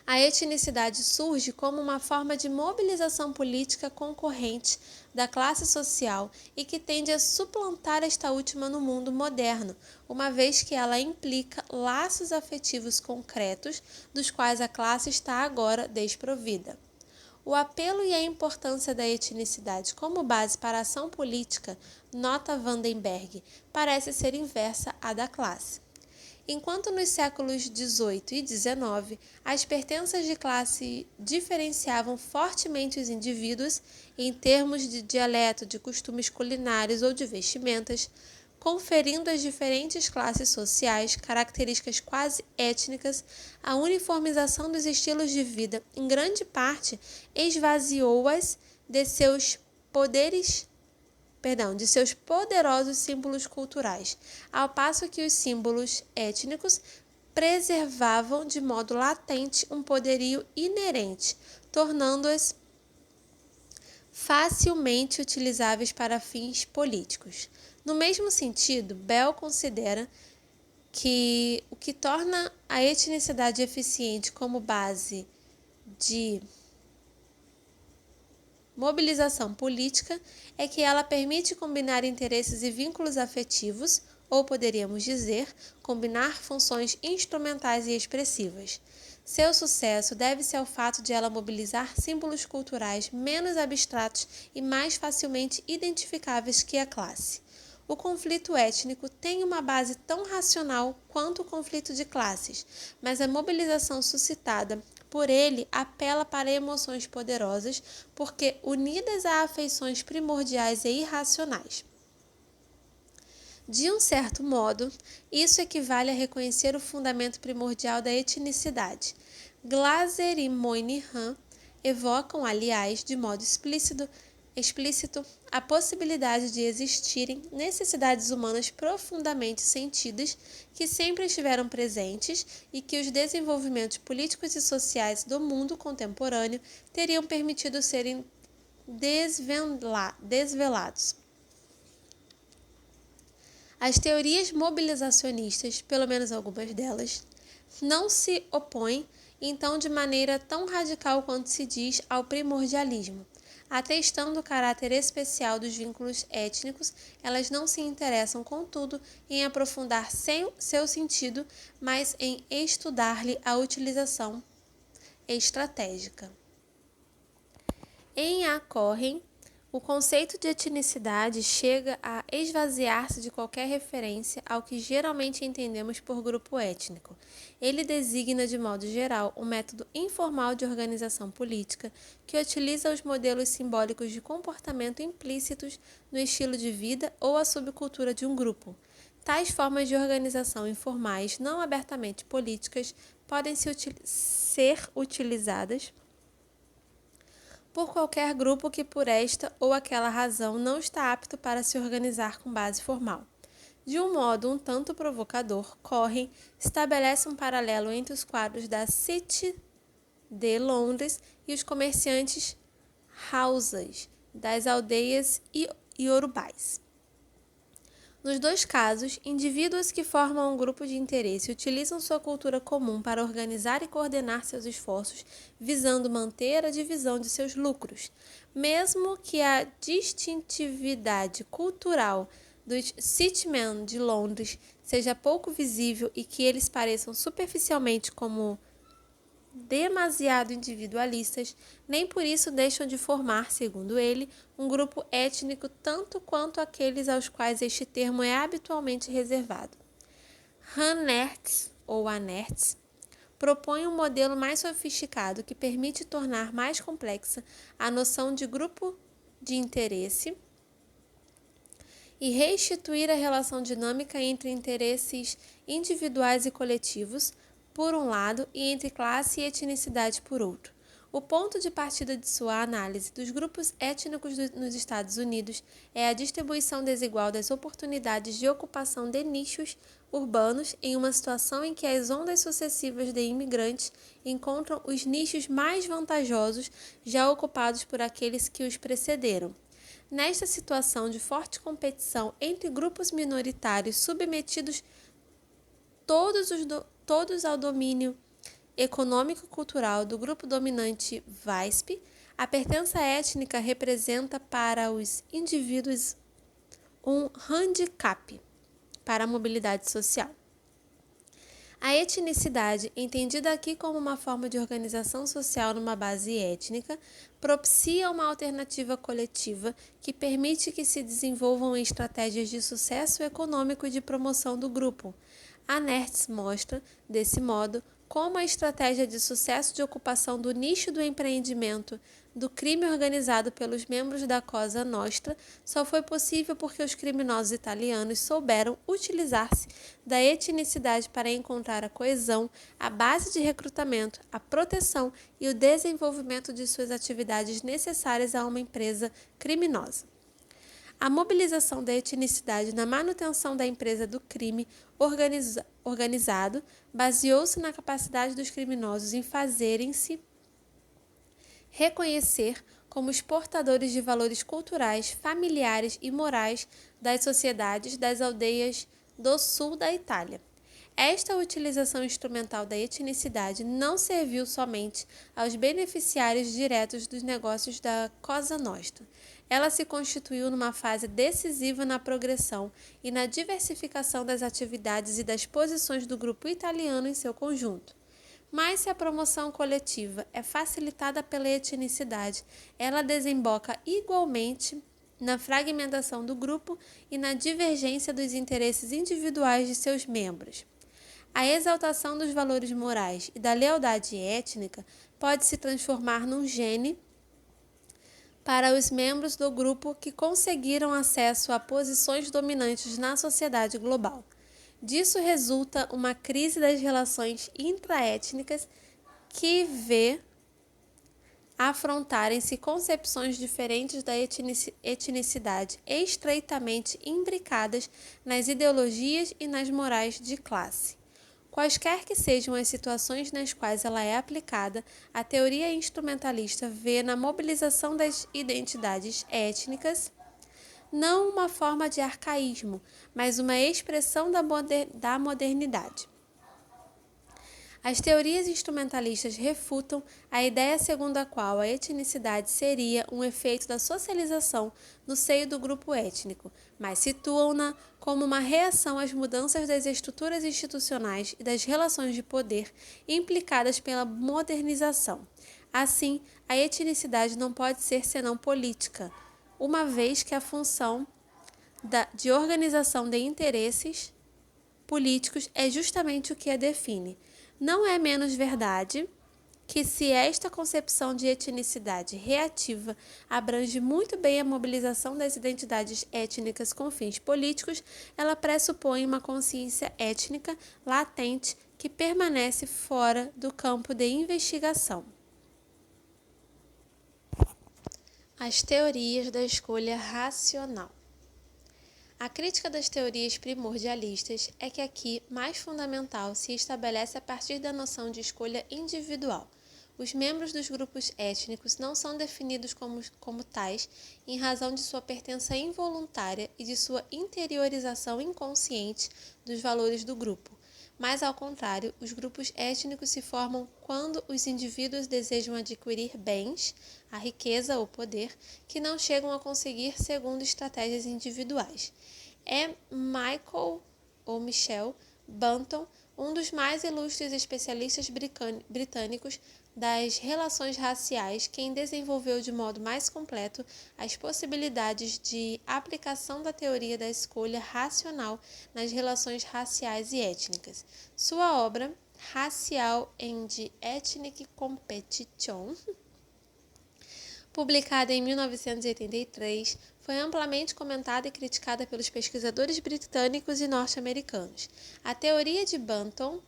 S1: a etnicidade surge como uma forma de mobilização política concorrente da classe social e que tende a suplantar esta última no mundo moderno, uma vez que ela implica laços afetivos concretos dos quais a classe está agora desprovida. O apelo e a importância da etnicidade como base para a ação política, nota Vandenberg, parece ser inversa à da classe. Enquanto nos séculos XVIII e XIX, as pertenças de classe diferenciavam fortemente os indivíduos em termos de dialeto, de costumes culinários ou de vestimentas, conferindo às diferentes classes sociais características quase étnicas, a uniformização dos estilos de vida, em grande parte, esvaziou-as de seus poderosos símbolos culturais, ao passo que os símbolos étnicos preservavam de modo latente um poderio inerente, tornando-os facilmente utilizáveis para fins políticos. No mesmo sentido, Bell considera que o que torna a etnicidade eficiente como base de mobilização política é que ela permite combinar interesses e vínculos afetivos, ou poderíamos dizer, combinar funções instrumentais e expressivas. Seu sucesso deve-se ao fato de ela mobilizar símbolos culturais menos abstratos e mais facilmente identificáveis que a classe. O conflito étnico tem uma base tão racional quanto o conflito de classes, mas a mobilização suscitada por ele apela para emoções poderosas, porque unidas a afeições primordiais e irracionais. De um certo modo, isso equivale a reconhecer o fundamento primordial da etnicidade. Glaser e Moynihan evocam, aliás, de modo explícito, explícito a possibilidade de existirem necessidades humanas profundamente sentidas que sempre estiveram presentes e que os desenvolvimentos políticos e sociais do mundo contemporâneo teriam permitido serem desvelados. As teorias mobilizacionistas, pelo menos algumas delas, não se opõem, então, de maneira tão radical quanto se diz ao primordialismo. Atestando o caráter especial dos vínculos étnicos, elas não se interessam, contudo, em aprofundar seu sentido, mas em estudar-lhe a utilização estratégica. Em Acorrem, o conceito de etnicidade chega a esvaziar-se de qualquer referência ao que geralmente entendemos por grupo étnico. Ele designa, de modo geral, um método informal de organização política que utiliza os modelos simbólicos de comportamento implícitos no estilo de vida ou a subcultura de um grupo. Tais formas de organização informais, não abertamente políticas, podem ser utilizadas por qualquer grupo que por esta ou aquela razão não está apto para se organizar com base formal. De um modo um tanto provocador, Correm estabelece um paralelo entre os quadros da City de Londres e os comerciantes houses das aldeias iorubais. Nos dois casos, indivíduos que formam um grupo de interesse utilizam sua cultura comum para organizar e coordenar seus esforços, visando manter a divisão de seus lucros. Mesmo que a distintividade cultural dos Citymen de Londres seja pouco visível e que eles pareçam superficialmente como demasiado individualistas, nem por isso deixam de formar, segundo ele, um grupo étnico tanto quanto aqueles aos quais este termo é habitualmente reservado. Anertz propõe um modelo mais sofisticado que permite tornar mais complexa a noção de grupo de interesse e restituir a relação dinâmica entre interesses individuais e coletivos, por um lado, e entre classe e etnicidade, por outro. O ponto de partida de sua análise dos grupos étnicos nos Estados Unidos é a distribuição desigual das oportunidades de ocupação de nichos urbanos em uma situação em que as ondas sucessivas de imigrantes encontram os nichos mais vantajosos já ocupados por aqueles que os precederam. Nesta situação de forte competição entre grupos minoritários submetidos todos ao domínio econômico-cultural do grupo dominante WISP, a pertença étnica representa para os indivíduos um handicap para a mobilidade social. A etnicidade, entendida aqui como uma forma de organização social numa base étnica, propicia uma alternativa coletiva que permite que se desenvolvam estratégias de sucesso econômico e de promoção do grupo. Anertz mostra, desse modo, como a estratégia de sucesso de ocupação do nicho do empreendimento do crime organizado pelos membros da Cosa Nostra só foi possível porque os criminosos italianos souberam utilizar-se da etnicidade para encontrar a coesão, a base de recrutamento, a proteção e o desenvolvimento de suas atividades necessárias a uma empresa criminosa. A mobilização da etnicidade na manutenção da empresa do crime organizado baseou-se na capacidade dos criminosos em fazerem-se reconhecer como os portadores de valores culturais, familiares e morais das sociedades das aldeias do sul da Itália. Esta utilização instrumental da etnicidade não serviu somente aos beneficiários diretos dos negócios da Cosa Nostra. Ela se constituiu numa fase decisiva na progressão e na diversificação das atividades e das posições do grupo italiano em seu conjunto. Mas se a promoção coletiva é facilitada pela etnicidade, ela desemboca igualmente na fragmentação do grupo e na divergência dos interesses individuais de seus membros. A exaltação dos valores morais e da lealdade étnica pode se transformar num gene para os membros do grupo que conseguiram acesso a posições dominantes na sociedade global. Disso resulta uma crise das relações intraétnicas que vê afrontarem-se concepções diferentes da etnicidade estreitamente imbricadas nas ideologias e nas morais de classe. Quaisquer que sejam as situações nas quais ela é aplicada, a teoria instrumentalista vê na mobilização das identidades étnicas não uma forma de arcaísmo, mas uma expressão da modernidade. As teorias instrumentalistas refutam a ideia segundo a qual a etnicidade seria um efeito da socialização no seio do grupo étnico, mas situam-na como uma reação às mudanças das estruturas institucionais e das relações de poder implicadas pela modernização. Assim, a etnicidade não pode ser senão política, uma vez que a função de organização de interesses políticos é justamente o que a define. Não é menos verdade que, se esta concepção de etnicidade reativa abrange muito bem a mobilização das identidades étnicas com fins políticos, ela pressupõe uma consciência étnica latente que permanece fora do campo de investigação. As teorias da escolha racional. A crítica das teorias primordialistas é que aqui, mais fundamental, se estabelece a partir da noção de escolha individual. Os membros dos grupos étnicos não são definidos como tais em razão de sua pertença involuntária e de sua interiorização inconsciente dos valores do grupo. Mas, ao contrário, os grupos étnicos se formam quando os indivíduos desejam adquirir bens, a riqueza ou poder, que não chegam a conseguir segundo estratégias individuais. É Michel Banton, um dos mais ilustres especialistas britânicos das relações raciais, quem desenvolveu de modo mais completo as possibilidades de aplicação da teoria da escolha racional nas relações raciais e étnicas. Sua obra, Racial and Ethnic Competition, publicada em 1983, foi amplamente comentada e criticada pelos pesquisadores britânicos e norte-americanos. A teoria de Banton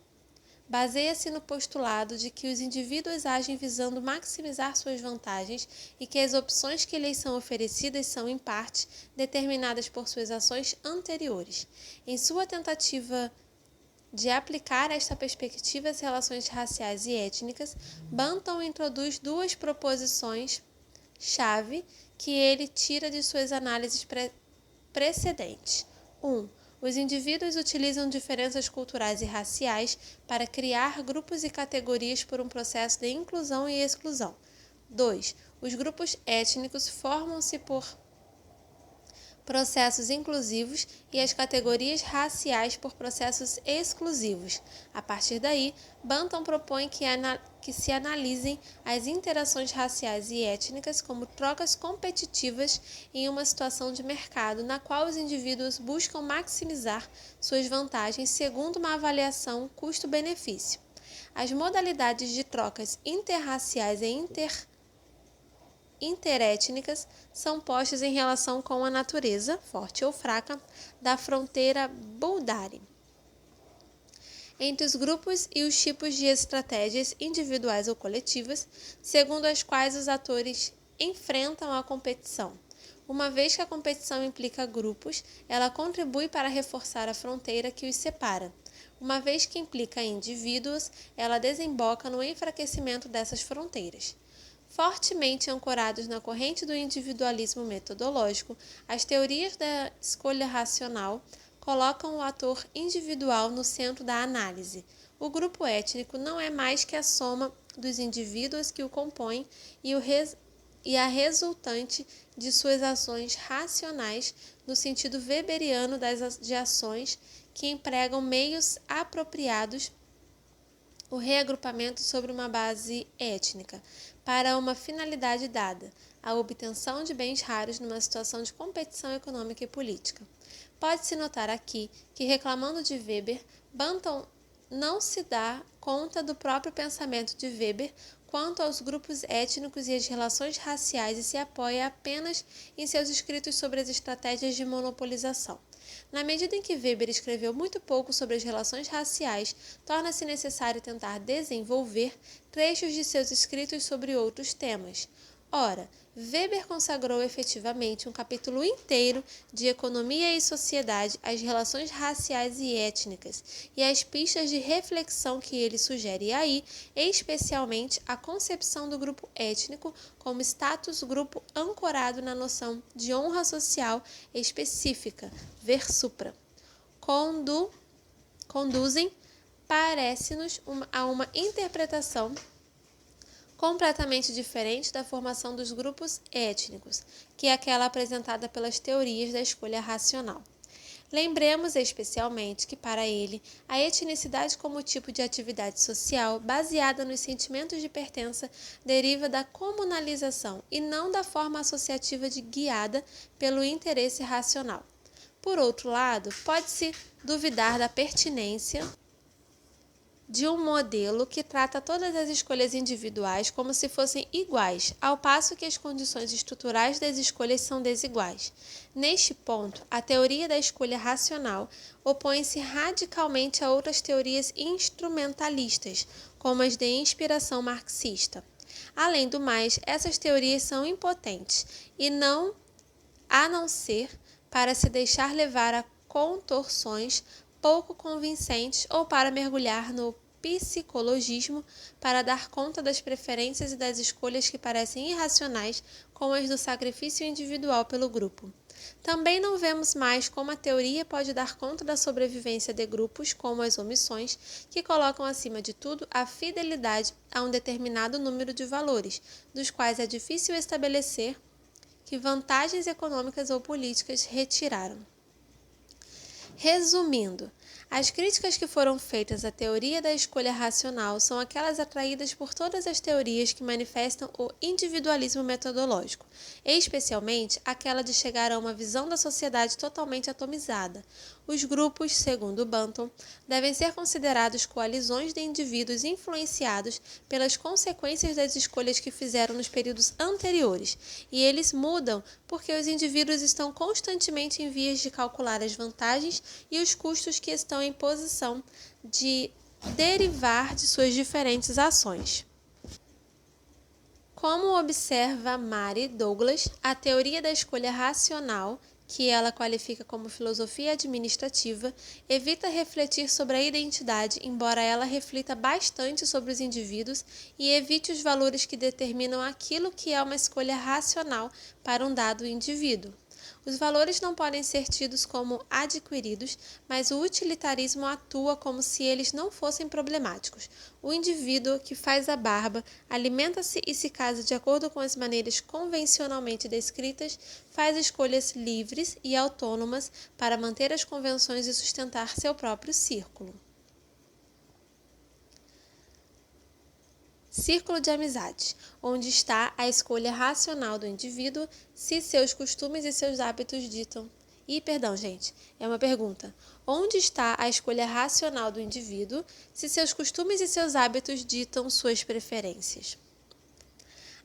S1: baseia-se no postulado de que os indivíduos agem visando maximizar suas vantagens e que as opções que lhes são oferecidas são, em parte, determinadas por suas ações anteriores. Em sua tentativa de aplicar esta perspectiva às relações raciais e étnicas, Banton introduz duas proposições-chave que ele tira de suas análises precedentes. 1. Os indivíduos utilizam diferenças culturais e raciais para criar grupos e categorias por um processo de inclusão e exclusão. 2. Os grupos étnicos formam-se por processos inclusivos e as categorias raciais por processos exclusivos. A partir daí, Banton propõe que se analisem as interações raciais e étnicas como trocas competitivas em uma situação de mercado na qual os indivíduos buscam maximizar suas vantagens segundo uma avaliação custo-benefício. As modalidades de trocas interraciais e interétnicas são postas em relação com a natureza, forte ou fraca, da fronteira boundary entre os grupos e os tipos de estratégias individuais ou coletivas, segundo as quais os atores enfrentam a competição. Uma vez que a competição implica grupos, ela contribui para reforçar a fronteira que os separa. Uma vez que implica indivíduos, ela desemboca no enfraquecimento dessas fronteiras. Fortemente ancorados na corrente do individualismo metodológico, as teorias da escolha racional colocam o ator individual no centro da análise. O grupo étnico não é mais que a soma dos indivíduos que o compõem e a resultante de suas ações racionais no sentido weberiano de ações que empregam meios apropriados o reagrupamento sobre uma base étnica, para uma finalidade dada, a obtenção de bens raros numa situação de competição econômica e política. Pode-se notar aqui que, reclamando de Weber, Banton não se dá conta do próprio pensamento de Weber quanto aos grupos étnicos e as relações raciais e se apoia apenas em seus escritos sobre as estratégias de monopolização. Na medida em que Weber escreveu muito pouco sobre as relações raciais, torna-se necessário tentar desenvolver trechos de seus escritos sobre outros temas. Ora, Weber consagrou efetivamente um capítulo inteiro de economia e sociedade às relações raciais e étnicas e às pistas de reflexão que ele sugere aí, especialmente a concepção do grupo étnico como status grupo ancorado na noção de honra social específica, ver supra. Conduzem, parece-nos, a uma interpretação completamente diferente da formação dos grupos étnicos, que é aquela apresentada pelas teorias da escolha racional. Lembremos especialmente que, para ele, a etnicidade como tipo de atividade social baseada nos sentimentos de pertença deriva da comunalização e não da forma associativa guiada pelo interesse racional. Por outro lado, pode-se duvidar da pertinência de um modelo que trata todas as escolhas individuais como se fossem iguais, ao passo que as condições estruturais das escolhas são desiguais. Neste ponto, a teoria da escolha racional opõe-se radicalmente a outras teorias instrumentalistas, como as de inspiração marxista. Além do mais, essas teorias são impotentes, a não ser para se deixar levar a contorções pouco convincentes ou para mergulhar no psicologismo para dar conta das preferências e das escolhas que parecem irracionais, como as do sacrifício individual pelo grupo. Também não vemos mais como a teoria pode dar conta da sobrevivência de grupos, como as omissões, que colocam acima de tudo a fidelidade a um determinado número de valores, dos quais é difícil estabelecer que vantagens econômicas ou políticas retiraram. Resumindo, as críticas que foram feitas à teoria da escolha racional são aquelas atraídas por todas as teorias que manifestam o individualismo metodológico, especialmente aquela de chegar a uma visão da sociedade totalmente atomizada. Os grupos, segundo Banton, devem ser considerados coalizões de indivíduos influenciados pelas consequências das escolhas que fizeram nos períodos anteriores, e eles mudam porque os indivíduos estão constantemente em vias de calcular as vantagens e os custos que estão em posição de derivar de suas diferentes ações. Como observa Mary Douglas, a teoria da escolha racional, que ela qualifica como filosofia administrativa, evita refletir sobre a identidade, embora ela reflita bastante sobre os indivíduos e evite os valores que determinam aquilo que é uma escolha racional para um dado indivíduo. Os valores não podem ser tidos como adquiridos, mas o utilitarismo atua como se eles não fossem problemáticos. O indivíduo que faz a barba alimenta-se e se casa de acordo com as maneiras convencionalmente descritas, faz escolhas livres e autônomas para manter as convenções e sustentar seu próprio círculo. Círculo de amizades, onde está a escolha racional do indivíduo se seus costumes e seus hábitos ditam. É uma pergunta. Onde está a escolha racional do indivíduo se seus costumes e seus hábitos ditam suas preferências?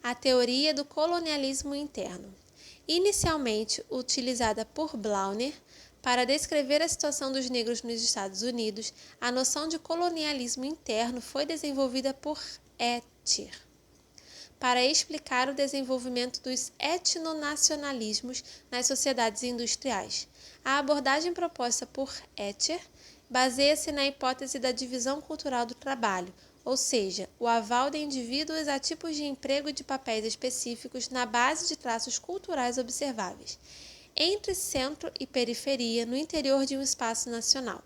S1: A teoria do colonialismo interno. Inicialmente utilizada por Blauner para descrever a situação dos negros nos Estados Unidos, a noção de colonialismo interno foi desenvolvida por Ettinger para explicar o desenvolvimento dos etnonacionalismos nas sociedades industriais. A abordagem proposta por Ettinger baseia-se na hipótese da divisão cultural do trabalho, ou seja, o aval de indivíduos a tipos de emprego de papéis específicos na base de traços culturais observáveis, entre centro e periferia no interior de um espaço nacional.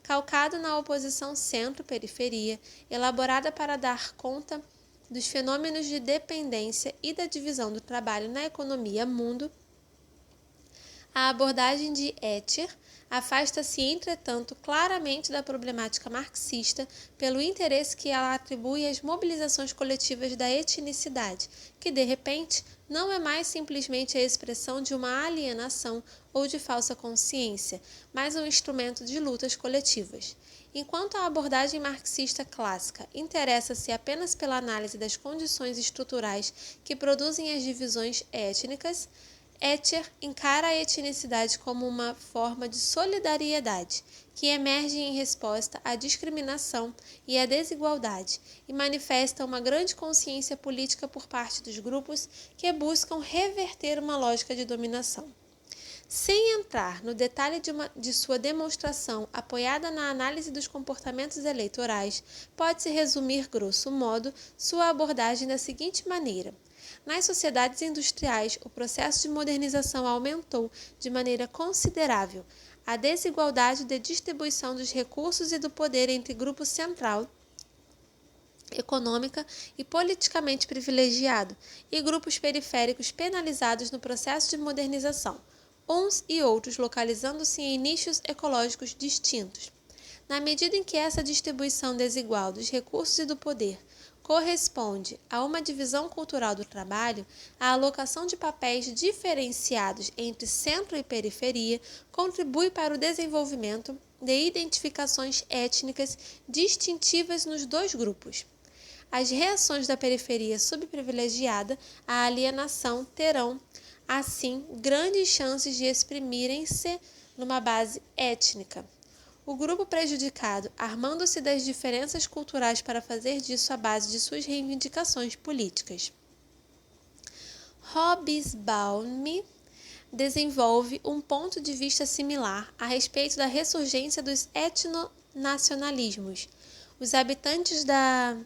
S1: Calcado na oposição centro-periferia, elaborada para dar conta dos fenômenos de dependência e da divisão do trabalho na economia mundo, a abordagem de Ettinger afasta-se, entretanto, claramente da problemática marxista pelo interesse que ela atribui às mobilizações coletivas da etnicidade, que, de repente, não é mais simplesmente a expressão de uma alienação ou de falsa consciência, mas um instrumento de lutas coletivas. Enquanto a abordagem marxista clássica interessa-se apenas pela análise das condições estruturais que produzem as divisões étnicas, Etcher encara a etnicidade como uma forma de solidariedade que emerge em resposta à discriminação e à desigualdade e manifesta uma grande consciência política por parte dos grupos que buscam reverter uma lógica de dominação. Sem entrar no detalhe de sua demonstração apoiada na análise dos comportamentos eleitorais, pode-se resumir, grosso modo, sua abordagem da seguinte maneira. Nas sociedades industriais, o processo de modernização aumentou de maneira considerável a desigualdade de distribuição dos recursos e do poder entre grupo central, econômica e politicamente privilegiado, e grupos periféricos penalizados no processo de modernização, uns e outros localizando-se em nichos ecológicos distintos. Na medida em que essa distribuição desigual dos recursos e do poder corresponde a uma divisão cultural do trabalho, a alocação de papéis diferenciados entre centro e periferia contribui para o desenvolvimento de identificações étnicas distintivas nos dois grupos. As reações da periferia subprivilegiada à alienação terão, assim, grandes chances de exprimirem-se numa base étnica. O grupo prejudicado, armando-se das diferenças culturais para fazer disso a base de suas reivindicações políticas. Hobsbawm desenvolve um ponto de vista similar a respeito da ressurgência dos etnonacionalismos. Os habitantes da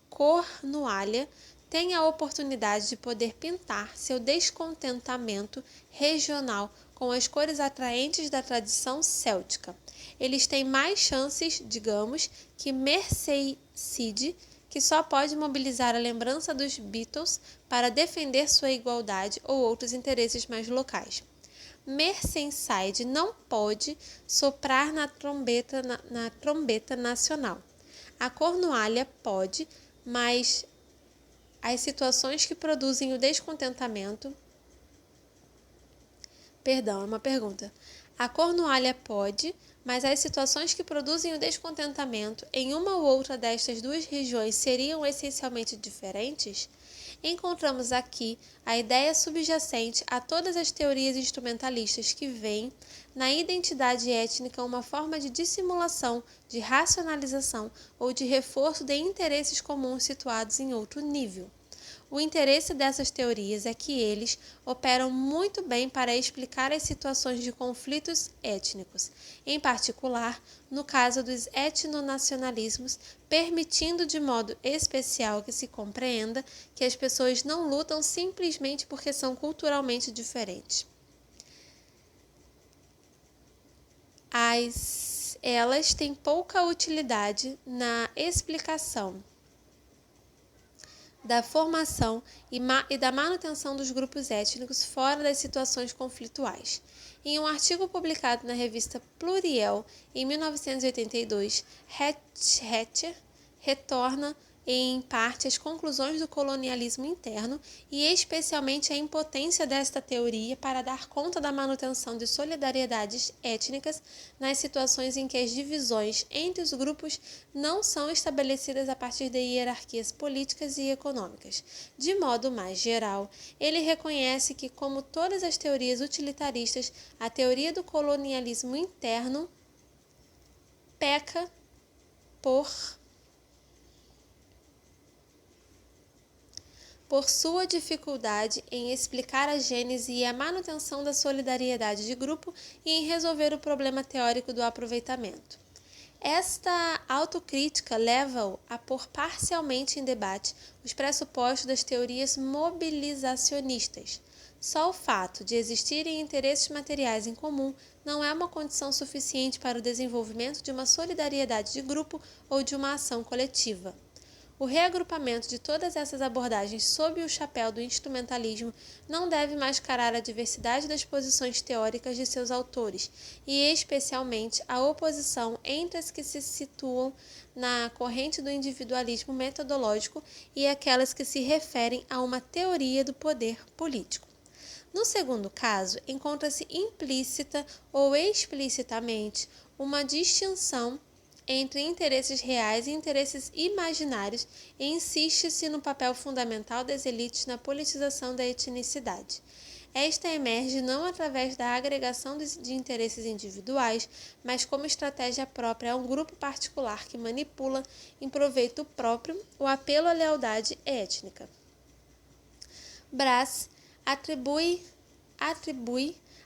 S1: Cornualha têm a oportunidade de poder pintar seu descontentamento regional com as cores atraentes da tradição céltica. Eles têm mais chances, digamos, que Merseyside, que só pode mobilizar a lembrança dos Beatles para defender sua igualdade ou outros interesses mais locais. Merseyside não pode soprar na trombeta nacional. A Cornualha pode, mas as situações que produzem o descontentamento... Perdão, é uma pergunta. A Cornualha pode, mas as situações que produzem o descontentamento em uma ou outra destas duas regiões seriam essencialmente diferentes? Encontramos aqui a ideia subjacente a todas as teorias instrumentalistas que veem na identidade étnica uma forma de dissimulação, de racionalização ou de reforço de interesses comuns situados em outro nível. O interesse dessas teorias é que eles operam muito bem para explicar as situações de conflitos étnicos, em particular no caso dos etnonacionalismos, permitindo de modo especial que se compreenda que as pessoas não lutam simplesmente porque são culturalmente diferentes. Elas têm pouca utilidade na explicação da formação e da manutenção dos grupos étnicos fora das situações conflituais. Em um artigo publicado na revista Pluriel, em 1982, Hatcher retorna em parte as conclusões do colonialismo interno e especialmente a impotência desta teoria para dar conta da manutenção de solidariedades étnicas nas situações em que as divisões entre os grupos não são estabelecidas a partir de hierarquias políticas e econômicas. De modo mais geral, ele reconhece que, como todas as teorias utilitaristas, a teoria do colonialismo interno peca por sua dificuldade em explicar a gênese e a manutenção da solidariedade de grupo e em resolver o problema teórico do aproveitamento. Esta autocrítica leva-o a pôr parcialmente em debate os pressupostos das teorias mobilizacionistas. Só o fato de existirem interesses materiais em comum não é uma condição suficiente para o desenvolvimento de uma solidariedade de grupo ou de uma ação coletiva. O reagrupamento de todas essas abordagens sob o chapéu do instrumentalismo não deve mascarar a diversidade das posições teóricas de seus autores, e especialmente a oposição entre as que se situam na corrente do individualismo metodológico e aquelas que se referem a uma teoria do poder político. No segundo caso, encontra-se implícita ou explicitamente uma distinção entre interesses reais e interesses imaginários e insiste-se no papel fundamental das elites na politização da etnicidade. Esta emerge não através da agregação de interesses individuais, mas como estratégia própria a um grupo particular que manipula, em proveito próprio, o apelo à lealdade étnica. Brass atribui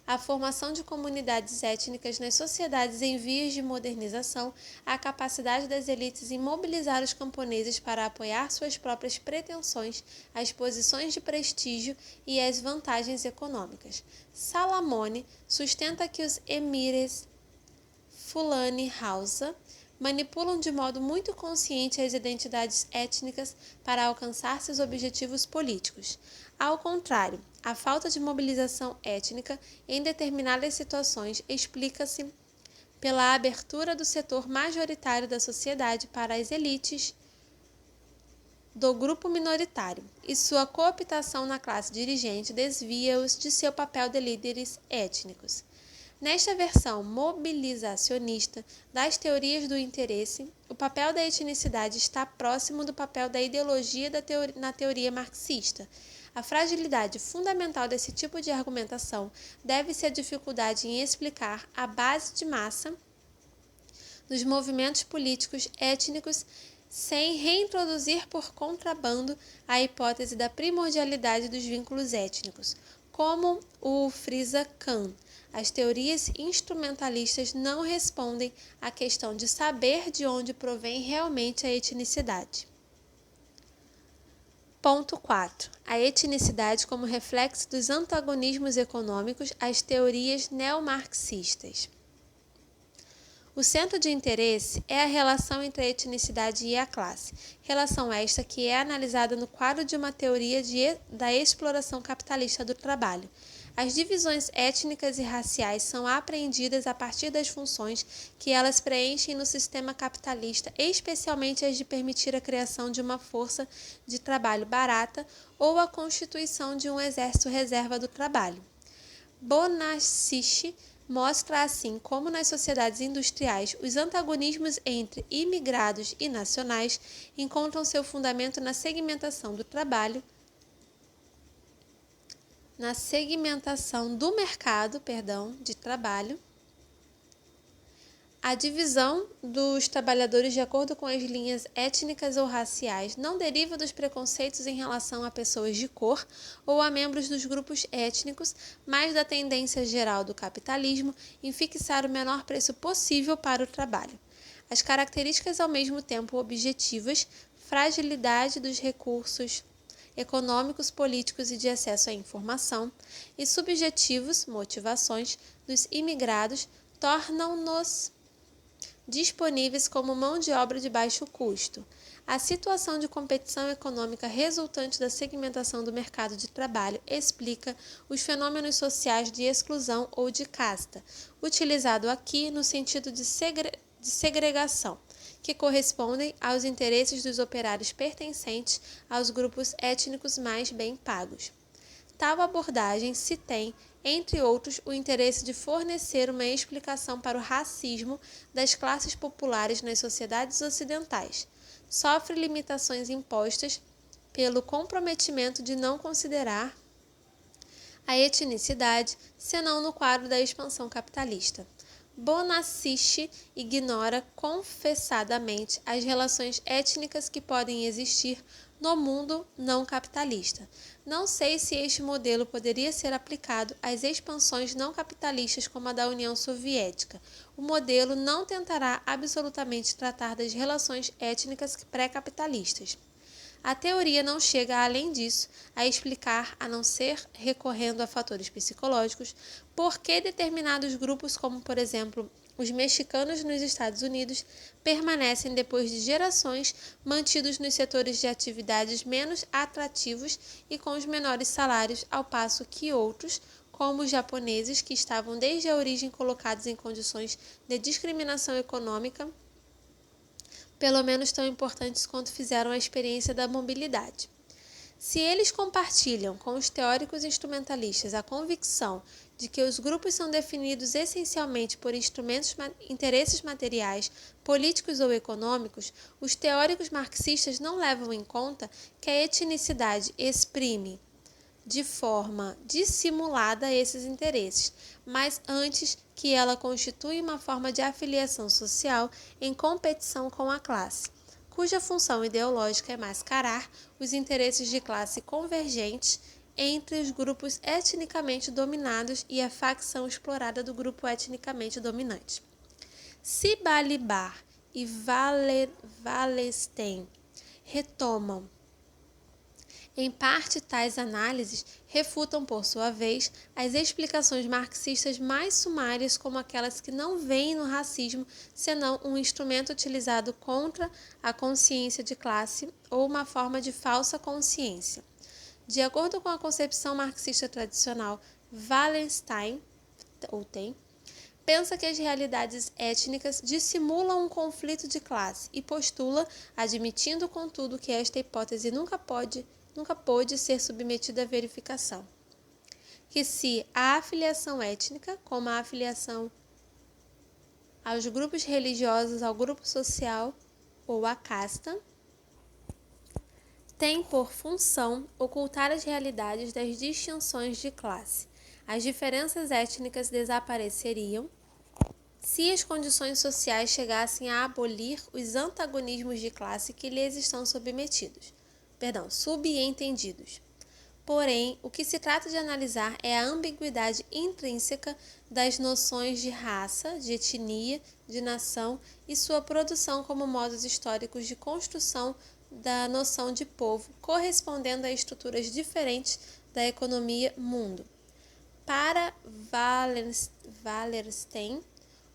S1: a formação de comunidades étnicas nas sociedades em vias de modernização à capacidade das elites em mobilizar os camponeses para apoiar suas próprias pretensões às posições de prestígio e às vantagens econômicas. Salamone sustenta que os emires Fulani Hausa manipulam de modo muito consciente as identidades étnicas para alcançar seus objetivos políticos. Ao contrário, a falta de mobilização étnica em determinadas situações explica-se pela abertura do setor majoritário da sociedade para as elites do grupo minoritário, e sua cooptação na classe dirigente desvia-os de seu papel de líderes étnicos. Nesta versão mobilizacionista das teorias do interesse, o papel da etnicidade está próximo do papel da ideologia na teoria marxista. A fragilidade fundamental desse tipo de argumentação deve-se à dificuldade em explicar a base de massa dos movimentos políticos étnicos sem reintroduzir por contrabando a hipótese da primordialidade dos vínculos étnicos, como o frisa Kant. As teorias instrumentalistas não respondem à questão de saber de onde provém realmente a etnicidade. Ponto 4. A etnicidade como reflexo dos antagonismos econômicos às teorias neomarxistas. O centro de interesse é a relação entre a etnicidade e a classe, relação esta que é analisada no quadro de uma teoria da exploração capitalista do trabalho. As divisões étnicas e raciais são apreendidas a partir das funções que elas preenchem no sistema capitalista, especialmente as de permitir a criação de uma força de trabalho barata ou a constituição de um exército reserva do trabalho. Bonacic mostra assim como nas sociedades industriais os antagonismos entre imigrados e nacionais encontram seu fundamento na segmentação do trabalho, na segmentação do mercado, de trabalho, a divisão dos trabalhadores de acordo com as linhas étnicas ou raciais não deriva dos preconceitos em relação a pessoas de cor ou a membros dos grupos étnicos, mas da tendência geral do capitalismo em fixar o menor preço possível para o trabalho. As características ao mesmo tempo objetivas, fragilidade dos recursos econômicos, políticos e de acesso à informação, e subjetivos, motivações, dos imigrados, tornam-nos disponíveis como mão de obra de baixo custo. A situação de competição econômica resultante da segmentação do mercado de trabalho explica os fenômenos sociais de exclusão ou de casta, utilizado aqui no sentido de segregação, que correspondem aos interesses dos operários pertencentes aos grupos étnicos mais bem pagos. Tal abordagem se tem, entre outros, o interesse de fornecer uma explicação para o racismo das classes populares nas sociedades ocidentais. Sofre limitações impostas pelo comprometimento de não considerar a etnicidade, senão no quadro da expansão capitalista. Bonacic ignora confessadamente as relações étnicas que podem existir no mundo não capitalista. Não sei se este modelo poderia ser aplicado às expansões não capitalistas como a da União Soviética. O modelo não tentará absolutamente tratar das relações étnicas pré-capitalistas. A teoria não chega, além disso, a explicar, a não ser recorrendo a fatores psicológicos, por que determinados grupos, como por exemplo os mexicanos nos Estados Unidos, permanecem depois de gerações mantidos nos setores de atividades menos atrativos e com os menores salários, ao passo que outros, como os japoneses, que estavam desde a origem colocados em condições de discriminação econômica, pelo menos tão importantes quanto fizeram a experiência da mobilidade. Se eles compartilham com os teóricos instrumentalistas a convicção de que os grupos são definidos essencialmente por interesses materiais, políticos ou econômicos, os teóricos marxistas não levam em conta que a etnicidade exprime, de forma dissimulada a esses interesses, mas antes que ela constitui uma forma de afiliação social em competição com a classe, cuja função ideológica é mascarar os interesses de classe convergentes entre os grupos etnicamente dominados e a facção explorada do grupo etnicamente dominante. Se Balibar e Wallerstein retomam em parte, tais análises refutam, por sua vez, as explicações marxistas mais sumárias como aquelas que não veem no racismo senão um instrumento utilizado contra a consciência de classe ou uma forma de falsa consciência. De acordo com a concepção marxista tradicional, Wallerstein pensa que as realidades étnicas dissimulam um conflito de classe e postula, admitindo contudo que esta hipótese nunca pôde ser submetida à verificação, que se a afiliação étnica, como a afiliação aos grupos religiosos, ao grupo social ou à casta, tem por função ocultar as realidades das distinções de classe. As diferenças étnicas desapareceriam se as condições sociais chegassem a abolir os antagonismos de classe que lhes estão subentendidos. Porém, o que se trata de analisar é a ambiguidade intrínseca das noções de raça, de etnia, de nação e sua produção como modos históricos de construção da noção de povo, correspondendo a estruturas diferentes da economia mundo. Para Wallerstein,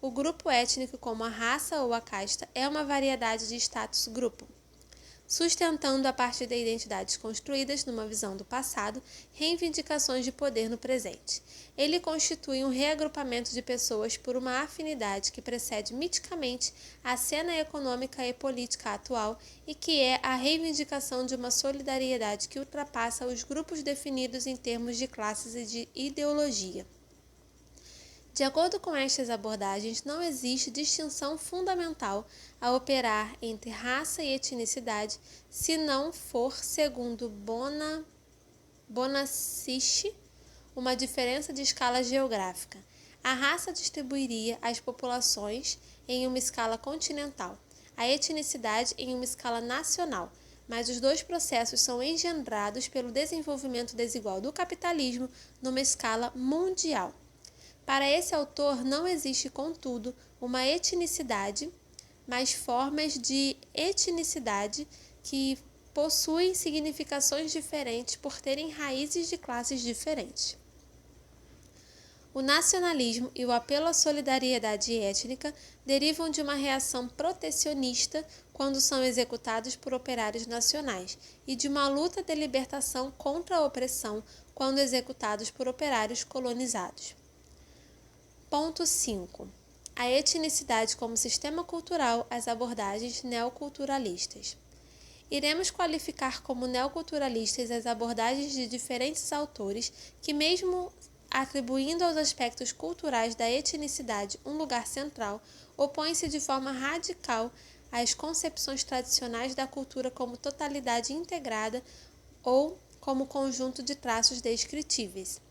S1: o grupo étnico como a raça ou a casta é uma variedade de status grupo, sustentando a partir de identidades construídas numa visão do passado, reivindicações de poder no presente. Ele constitui um reagrupamento de pessoas por uma afinidade que precede miticamente a cena econômica e política atual e que é a reivindicação de uma solidariedade que ultrapassa os grupos definidos em termos de classes e de ideologia. De acordo com estas abordagens, não existe distinção fundamental a operar entre raça e etnicidade, se não for, segundo Bonacic, uma diferença de escala geográfica. A raça distribuiria as populações em uma escala continental, a etnicidade em uma escala nacional, mas os dois processos são engendrados pelo desenvolvimento desigual do capitalismo numa escala mundial. Para esse autor, não existe, contudo, uma etnicidade, mas formas de etnicidade que possuem significações diferentes por terem raízes de classes diferentes. O nacionalismo e o apelo à solidariedade étnica derivam de uma reação protecionista quando são executados por operários nacionais e de uma luta de libertação contra a opressão quando executados por operários colonizados. Ponto 5. A etnicidade como sistema cultural, as abordagens neoculturalistas. Iremos qualificar como neoculturalistas as abordagens de diferentes autores que, mesmo atribuindo aos aspectos culturais da etnicidade um lugar central, opõem-se de forma radical às concepções tradicionais da cultura como totalidade integrada ou como conjunto de traços descritíveis.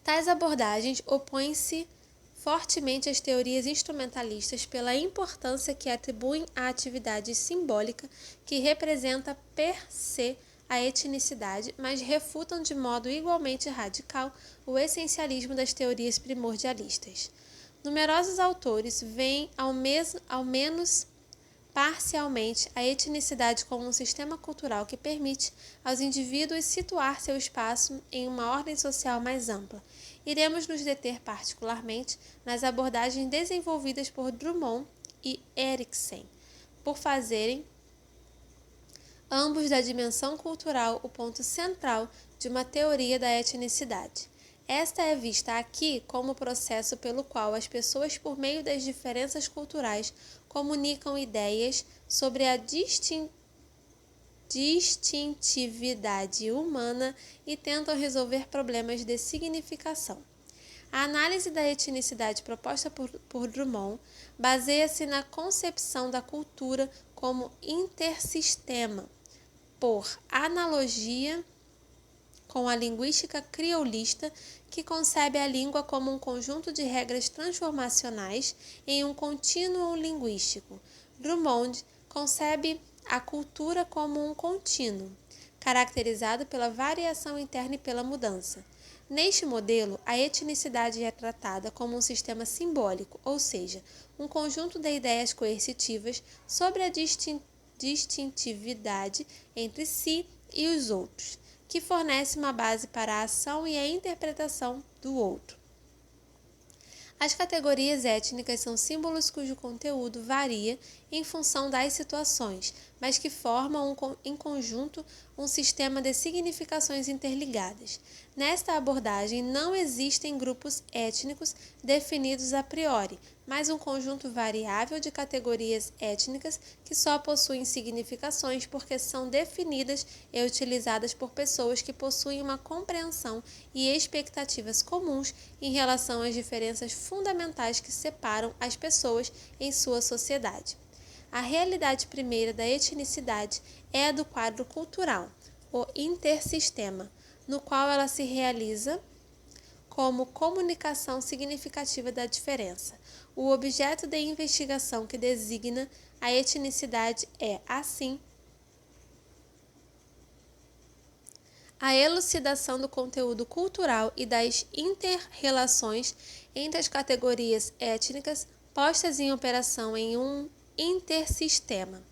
S1: Tais abordagens opõem-se fortemente às teorias instrumentalistas pela importância que atribuem à atividade simbólica que representa per se a etnicidade, mas refutam de modo igualmente radical o essencialismo das teorias primordialistas. Numerosos autores veem, ao menos parcialmente, a etnicidade como um sistema cultural que permite aos indivíduos situar seu espaço em uma ordem social mais ampla. Iremos nos deter particularmente nas abordagens desenvolvidas por Drummond e Eriksen, por fazerem ambos da dimensão cultural o ponto central de uma teoria da etnicidade. Esta é vista aqui como o processo pelo qual as pessoas, por meio das diferenças culturais, comunicam ideias sobre a distintividade humana e tentam resolver problemas de significação. A análise da etnicidade proposta por Drummond baseia-se na concepção da cultura como intersistema, por analogia com a linguística criolista, que concebe a língua como um conjunto de regras transformacionais em um contínuo linguístico. Drummond concebe a cultura como um contínuo, caracterizado pela variação interna e pela mudança. Neste modelo, a etnicidade é tratada como um sistema simbólico, ou seja, um conjunto de ideias coercitivas sobre a distintividade entre si e os outros, que fornece uma base para a ação e a interpretação do outro. As categorias étnicas são símbolos cujo conteúdo varia em função das situações, mas que formam em conjunto um sistema de significações interligadas. Nesta abordagem, não existem grupos étnicos definidos a priori, mas um conjunto variável de categorias étnicas que só possuem significações porque são definidas e utilizadas por pessoas que possuem uma compreensão e expectativas comuns em relação às diferenças fundamentais que separam as pessoas em sua sociedade. A realidade primeira da etnicidade é a do quadro cultural, o intersistema, no qual ela se realiza como comunicação significativa da diferença. O objeto de investigação que designa a etnicidade é, assim, a elucidação do conteúdo cultural e das inter-relações entre as categorias étnicas postas em operação em um intersistema.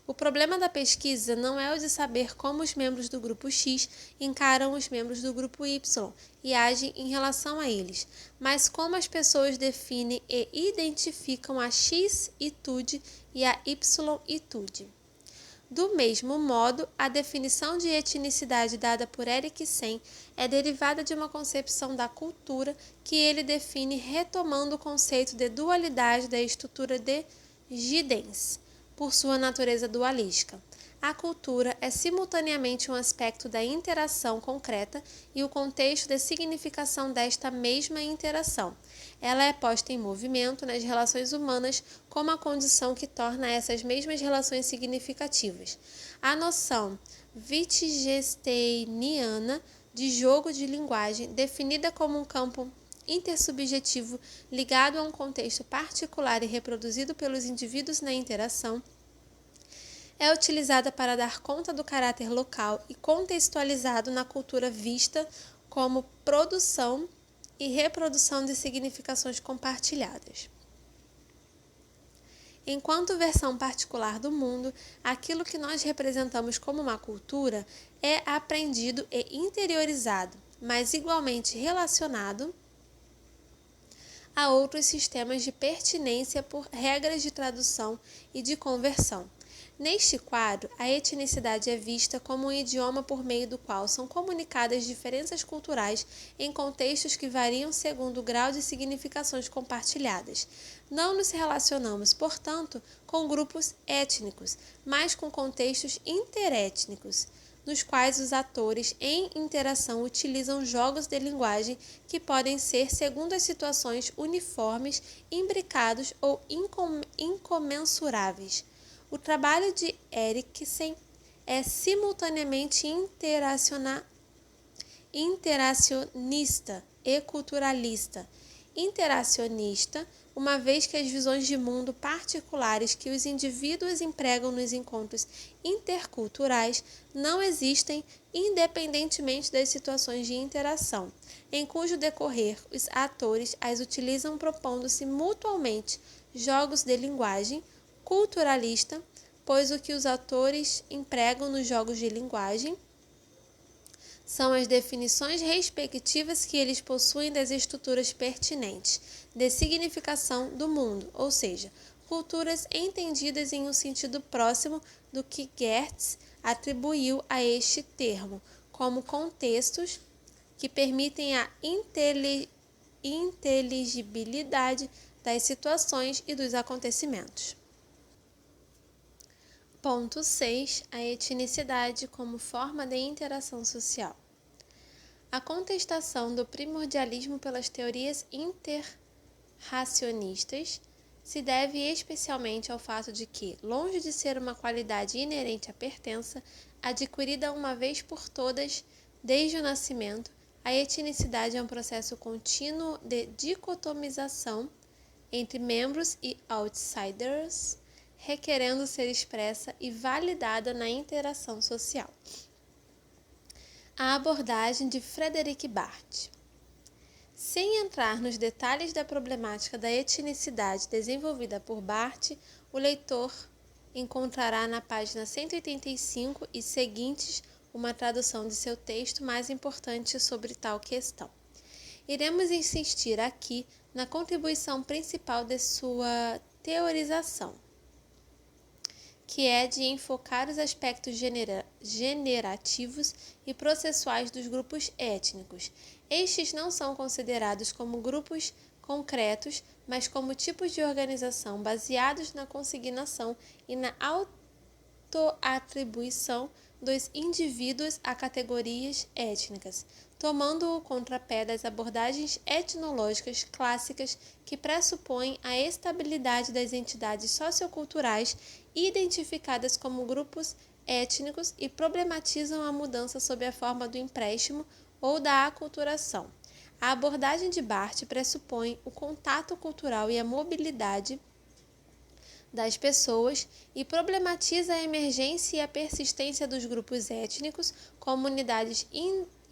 S1: O problema da pesquisa não é o de saber como os membros do grupo X encaram os membros do grupo Y e agem em relação a eles, mas como as pessoas definem e identificam a X-itude e a Y-itude. Do mesmo modo, a definição de etnicidade dada por Eriksen é derivada de uma concepção da cultura que ele define retomando o conceito de dualidade da estrutura de Giddens, por sua natureza dualística. A cultura é simultaneamente um aspecto da interação concreta e o contexto de significação desta mesma interação. Ela é posta em movimento nas relações humanas como a condição que torna essas mesmas relações significativas. A noção wittgensteiniana de jogo de linguagem, definida como um campo intersubjetivo ligado a um contexto particular e reproduzido pelos indivíduos na interação, é utilizada para dar conta do caráter local e contextualizado na cultura vista como produção e reprodução de significações compartilhadas. Enquanto versão particular do mundo, aquilo que nós representamos como uma cultura é aprendido e interiorizado, mas igualmente relacionado a outros sistemas de pertinência por regras de tradução e de conversão. Neste quadro, a etnicidade é vista como um idioma por meio do qual são comunicadas diferenças culturais em contextos que variam segundo o grau de significações compartilhadas. Não nos relacionamos, portanto, com grupos étnicos, mas com contextos interétnicos, nos quais os atores em interação utilizam jogos de linguagem que podem ser, segundo as situações, uniformes, imbricados ou incomensuráveis. O trabalho de Eriksen é simultaneamente interacionista e culturalista. Interacionista, uma vez que as visões de mundo particulares que os indivíduos empregam nos encontros interculturais não existem independentemente das situações de interação, em cujo decorrer os atores as utilizam propondo-se mutualmente jogos de linguagem. Culturalista, pois o que os atores empregam nos jogos de linguagem são as definições respectivas que eles possuem das estruturas pertinentes de significação do mundo, ou seja, culturas entendidas em um sentido próximo do que Geertz atribuiu a este termo, como contextos que permitem a inteligibilidade das situações e dos acontecimentos. Ponto 6. A etnicidade como forma de interação social. A contestação do primordialismo pelas teorias interracionistas se deve especialmente ao fato de que, longe de ser uma qualidade inerente à pertença, adquirida uma vez por todas Desde o nascimento, a etnicidade é um processo contínuo de dicotomização entre membros e outsiders, requerendo ser expressa e validada na interação social. A abordagem de Frederic Barth. Sem entrar nos detalhes da problemática da etnicidade desenvolvida por Barth, o leitor encontrará na página 185 e seguintes uma tradução de seu texto mais importante sobre tal questão. Iremos insistir aqui na contribuição principal de sua teorização, que é de enfocar os aspectos generativos e processuais dos grupos étnicos. Estes não são considerados como grupos concretos, mas como tipos de organização baseados na consignação e na autoatribuição dos indivíduos a categorias étnicas, tomando o contrapé das abordagens etnológicas clássicas que pressupõem a estabilidade das entidades socioculturais identificadas como grupos étnicos e problematizam a mudança sob a forma do empréstimo ou da aculturação. A abordagem de Barth pressupõe o contato cultural e a mobilidade das pessoas e problematiza a emergência e a persistência dos grupos étnicos como unidades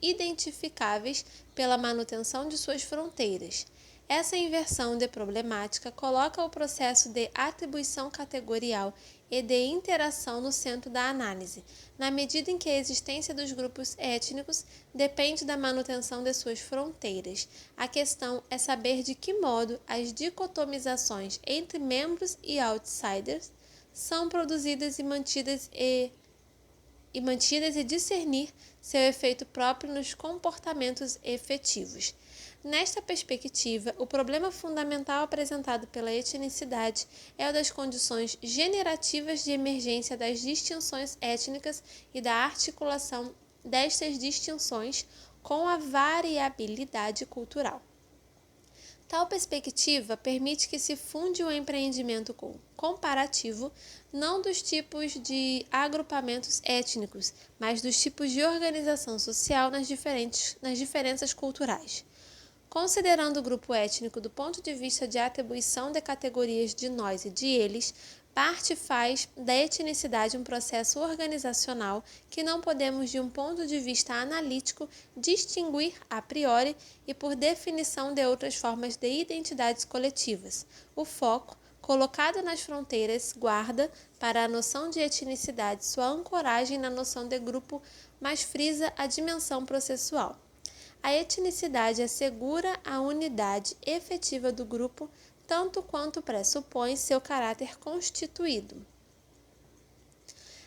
S1: identificáveis pela manutenção de suas fronteiras. Essa inversão de problemática coloca o processo de atribuição categorial e de interação no centro da análise, na medida em que a existência dos grupos étnicos depende da manutenção de suas fronteiras. A questão é saber de que modo as dicotomizações entre membros e outsiders são produzidas e mantidas e discernir seu efeito próprio nos comportamentos efetivos. Nesta perspectiva, o problema fundamental apresentado pela etnicidade é o das condições generativas de emergência das distinções étnicas e da articulação destas distinções com a variabilidade cultural. Tal perspectiva permite que se funde o empreendimento comparativo não dos tipos de agrupamentos étnicos, mas dos tipos de organização social nas diferenças culturais. Considerando o grupo étnico do ponto de vista de atribuição de categorias de nós e de eles, Barth faz da etnicidade um processo organizacional que não podemos, de um ponto de vista analítico, distinguir a priori e por definição de outras formas de identidades coletivas. O foco, colocado nas fronteiras, guarda, para a noção de etnicidade, sua ancoragem na noção de grupo, mas frisa a dimensão processual. A etnicidade assegura a unidade efetiva do grupo, tanto quanto pressupõe seu caráter constituído.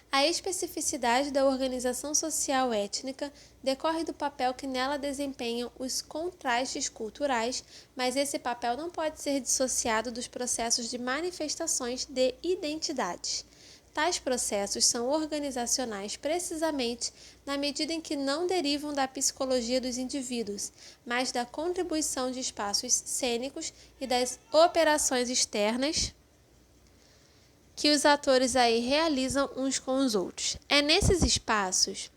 S1: A especificidade da organização social étnica decorre do papel que nela desempenham os contrastes culturais, mas esse papel não pode ser dissociado dos processos de manifestações de identidades. Tais processos são organizacionais precisamente na medida em que não derivam da psicologia dos indivíduos, mas da contribuição de espaços cênicos e das operações externas que os atores aí realizam uns com os outros. É nesses espaços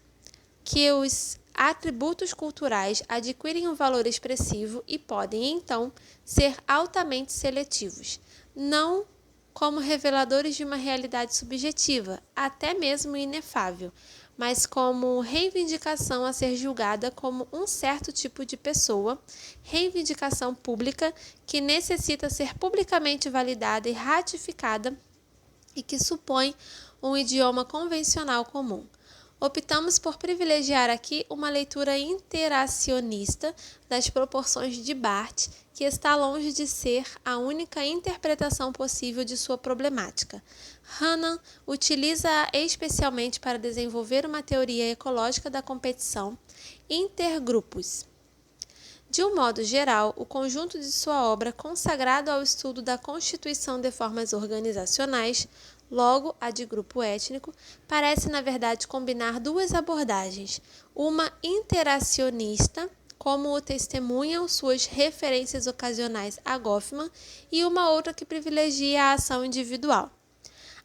S1: que os atributos culturais adquirem um valor expressivo e podem, então, ser altamente seletivos, não como reveladores de uma realidade subjetiva, até mesmo inefável, mas como reivindicação a ser julgada como um certo tipo de pessoa, reivindicação pública que necessita ser publicamente validada e ratificada e que supõe um idioma convencional comum. Optamos por privilegiar aqui uma leitura interacionista das proporções de Barth, que está longe de ser a única interpretação possível de sua problemática. Hannan utiliza-a especialmente para desenvolver uma teoria ecológica da competição intergrupos. De um modo geral, o conjunto de sua obra, consagrado ao estudo da constituição de formas organizacionais, logo a de grupo étnico, parece, na verdade, combinar duas abordagens, uma interacionista, como o testemunham suas referências ocasionais a Goffman, e uma outra que privilegia a ação individual.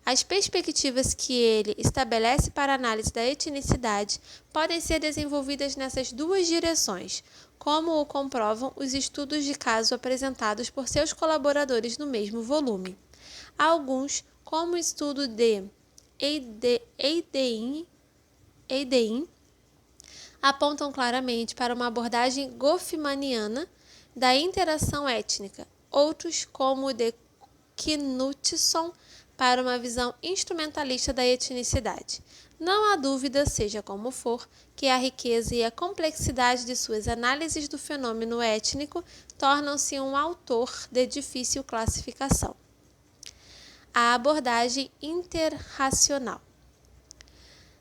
S1: As perspectivas que ele estabelece para a análise da etnicidade podem ser desenvolvidas nessas duas direções, como o comprovam os estudos de caso apresentados por seus colaboradores no mesmo volume. Alguns, como o estudo de Eidein, apontam claramente para uma abordagem goffmaniana da interação étnica, outros, como o de Knutson, para uma visão instrumentalista da etnicidade. Não há dúvida, seja como for, que a riqueza e a complexidade de suas análises do fenômeno étnico tornam-se um autor de difícil classificação. A abordagem interracional.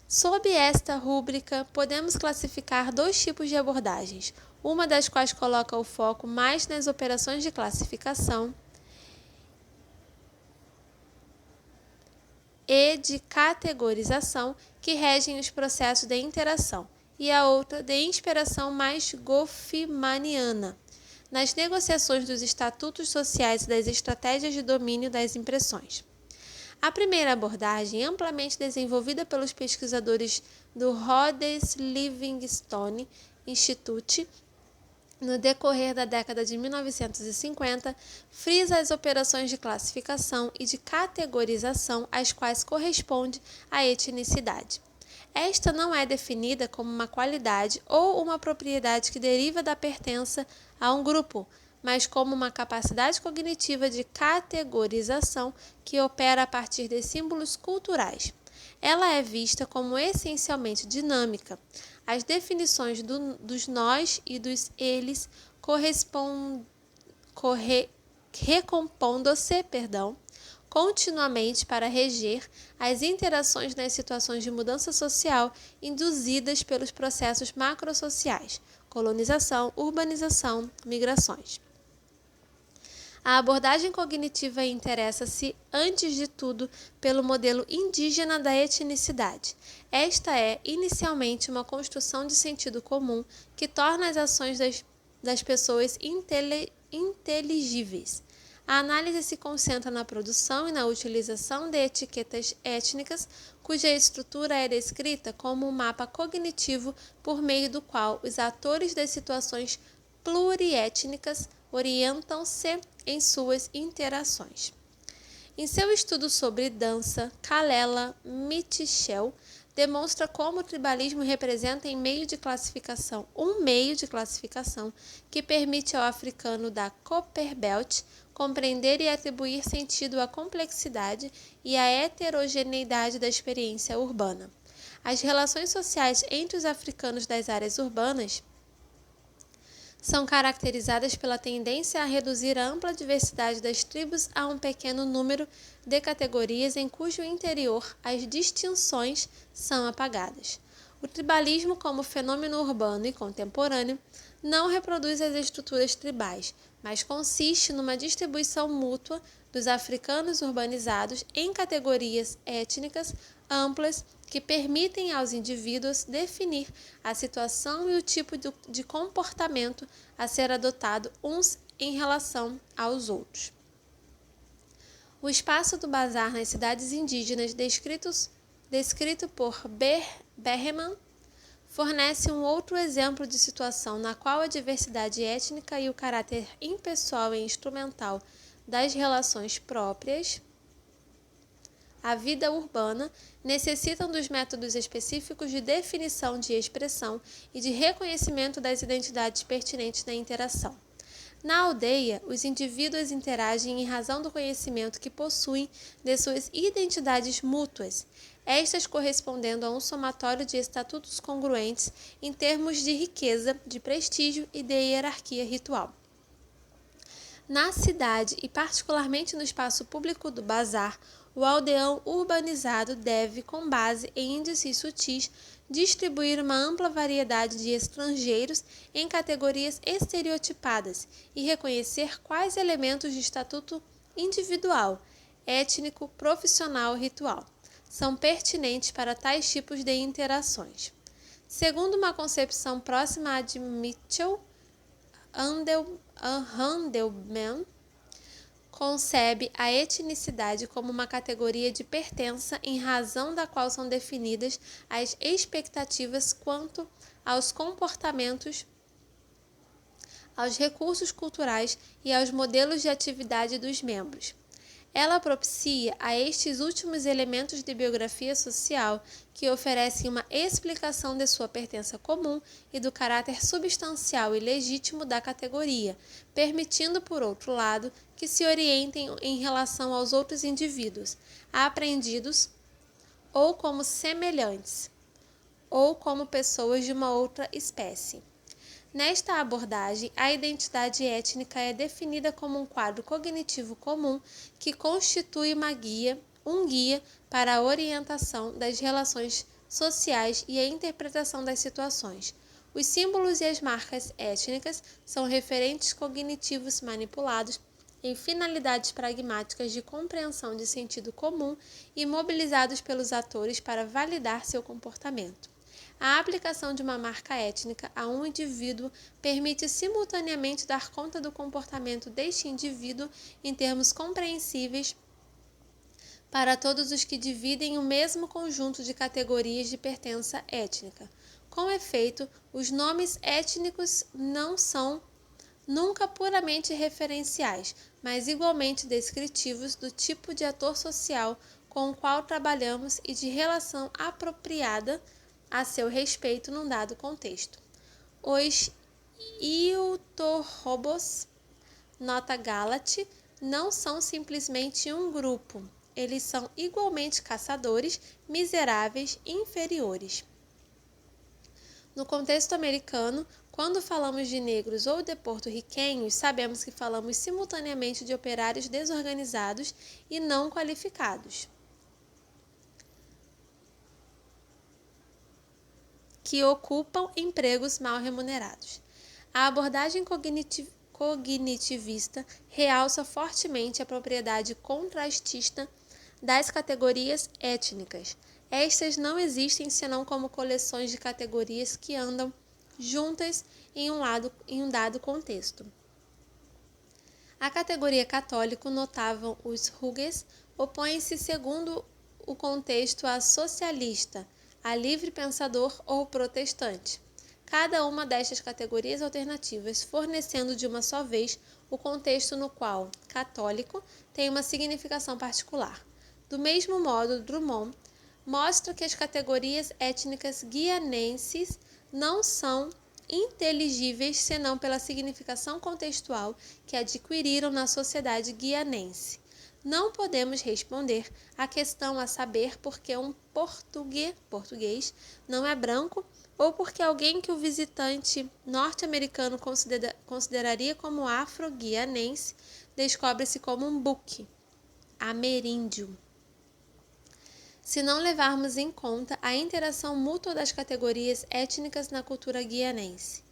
S1: Sob esta rúbrica, podemos classificar dois tipos de abordagens, uma das quais coloca o foco mais nas operações de classificação e de categorização que regem os processos de interação, e a outra de inspiração mais goffmaniana, nas negociações dos estatutos sociais e das estratégias de domínio das impressões. A primeira abordagem, amplamente desenvolvida pelos pesquisadores do Rhodes Livingstone Institute no decorrer da década de 1950, frisa as operações de classificação e de categorização às quais corresponde a etnicidade. Esta não é definida como uma qualidade ou uma propriedade que deriva da pertença a um grupo, mas como uma capacidade cognitiva de categorização que opera a partir de símbolos culturais. Ela é vista como essencialmente dinâmica. As definições dos nós e dos eles recompondo-se continuamente para reger as interações nas situações de mudança social induzidas pelos processos macrosociais, colonização, urbanização, migrações. A abordagem cognitiva interessa-se, antes de tudo, pelo modelo indígena da etnicidade. Esta é, inicialmente, uma construção de sentido comum que torna as ações das pessoas inteligíveis. A análise se concentra na produção e na utilização de etiquetas étnicas, cuja estrutura é descrita como um mapa cognitivo por meio do qual os atores das situações pluriétnicas orientam-se em suas interações. Em seu estudo sobre dança, Kalela Mitchell demonstra como o tribalismo representa um meio de classificação que permite ao africano da Copperbelt compreender e atribuir sentido à complexidade e à heterogeneidade da experiência urbana. As relações sociais entre os africanos das áreas urbanas são caracterizadas pela tendência a reduzir a ampla diversidade das tribos a um pequeno número de categorias em cujo interior as distinções são apagadas. O tribalismo, como fenômeno urbano e contemporâneo, não reproduz as estruturas tribais, mas consiste numa distribuição mútua dos africanos urbanizados em categorias étnicas amplas que permitem aos indivíduos definir a situação e o tipo de comportamento a ser adotado uns em relação aos outros. O espaço do bazar nas cidades indígenas, descrito por Berreman, fornece um outro exemplo de situação na qual a diversidade étnica e o caráter impessoal e instrumental das relações próprias à vida urbana necessitam dos métodos específicos de definição de expressão e de reconhecimento das identidades pertinentes na interação. Na aldeia, os indivíduos interagem em razão do conhecimento que possuem de suas identidades mútuas, estas correspondendo a um somatório de estatutos congruentes em termos de riqueza, de prestígio e de hierarquia ritual. Na cidade, e particularmente no espaço público do bazar, o aldeão urbanizado deve, com base em índices sutis, distribuir uma ampla variedade de estrangeiros em categorias estereotipadas e reconhecer quais elementos de estatuto individual, étnico, profissional e ritual são pertinentes para tais tipos de interações. Segundo uma concepção próxima à de Mitchell, Handelman concebe a etnicidade como uma categoria de pertença em razão da qual são definidas as expectativas quanto aos comportamentos, aos recursos culturais e aos modelos de atividade dos membros. Ela propicia a estes últimos elementos de biografia social que oferecem uma explicação de sua pertença comum e do caráter substancial e legítimo da categoria, permitindo, por outro lado, que se orientem em relação aos outros indivíduos, apreendidos ou como semelhantes, ou como pessoas de uma outra espécie. Nesta abordagem, a identidade étnica é definida como um quadro cognitivo comum que constitui um guia para a orientação das relações sociais e a interpretação das situações. Os símbolos e as marcas étnicas são referentes cognitivos manipulados em finalidades pragmáticas de compreensão de sentido comum e mobilizados pelos atores para validar seu comportamento. A aplicação de uma marca étnica a um indivíduo permite simultaneamente dar conta do comportamento deste indivíduo em termos compreensíveis para todos os que dividem o mesmo conjunto de categorias de pertença étnica. Com efeito, os nomes étnicos não são nunca puramente referenciais, mas igualmente descritivos do tipo de ator social com o qual trabalhamos e de relação apropriada a seu respeito num dado contexto. Os Iutorrobos, nota Galat, não são simplesmente um grupo, eles são igualmente caçadores, miseráveis e inferiores. No contexto americano, quando falamos de negros ou de porto-riquenhos, sabemos que falamos simultaneamente de operários desorganizados e não qualificados, que ocupam empregos mal remunerados. A abordagem cognitivista realça fortemente a propriedade contrastista das categorias étnicas. Estas não existem senão como coleções de categorias que andam juntas em um dado contexto. A categoria católico, notavam os Hughes, opõe-se, segundo o contexto, a socialista, a livre pensador ou protestante. Cada uma destas categorias alternativas fornecendo de uma só vez o contexto no qual católico tem uma significação particular. Do mesmo modo, Drummond mostra que as categorias étnicas guianenses não são inteligíveis senão pela significação contextual que adquiriram na sociedade guianense. Não podemos responder à questão a saber porque um português não é branco ou porque alguém que o visitante norte-americano consideraria como afro-guianense descobre-se como um buque ameríndio. Se não levarmos em conta a interação mútua das categorias étnicas na cultura guianense.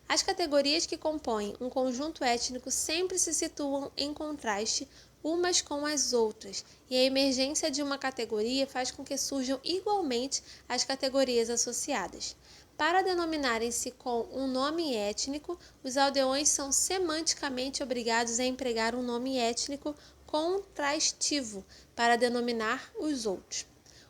S1: As categorias que compõem um conjunto étnico sempre se situam em contraste umas com as outras, e a emergência de uma categoria faz com que surjam igualmente as categorias associadas. Para denominarem-se com um nome étnico, os aldeões são semanticamente obrigados a empregar um nome étnico contrastivo para denominar os outros.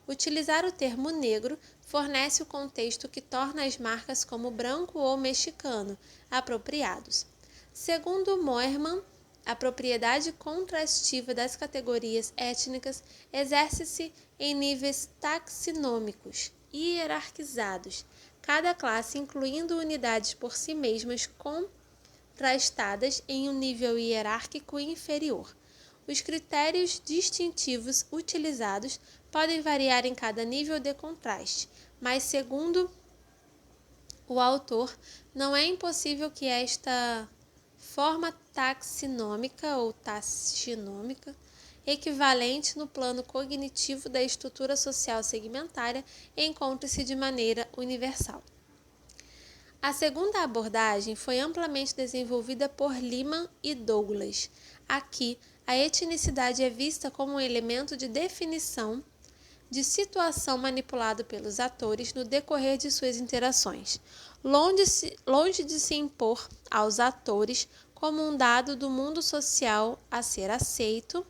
S1: Utilizar o termo negro fornece o contexto que torna as marcas como branco ou mexicano apropriados. Segundo Moerman, a propriedade contrastiva das categorias étnicas exerce-se em níveis taxonômicos e hierarquizados, cada classe incluindo unidades por si mesmas contrastadas em um nível hierárquico inferior. Os critérios distintivos utilizados podem variar em cada nível de contraste, mas, segundo o autor, não é impossível que esta forma taxonômica ou taxinômica, equivalente no plano cognitivo da estrutura social segmentária, encontre-se de maneira universal. A segunda abordagem foi amplamente desenvolvida por Lyman e Douglas. Aqui, a etnicidade é vista como um elemento de definição de situação manipulado pelos atores no decorrer de suas interações. Longe de se impor aos atores como um dado do mundo social a ser aceito.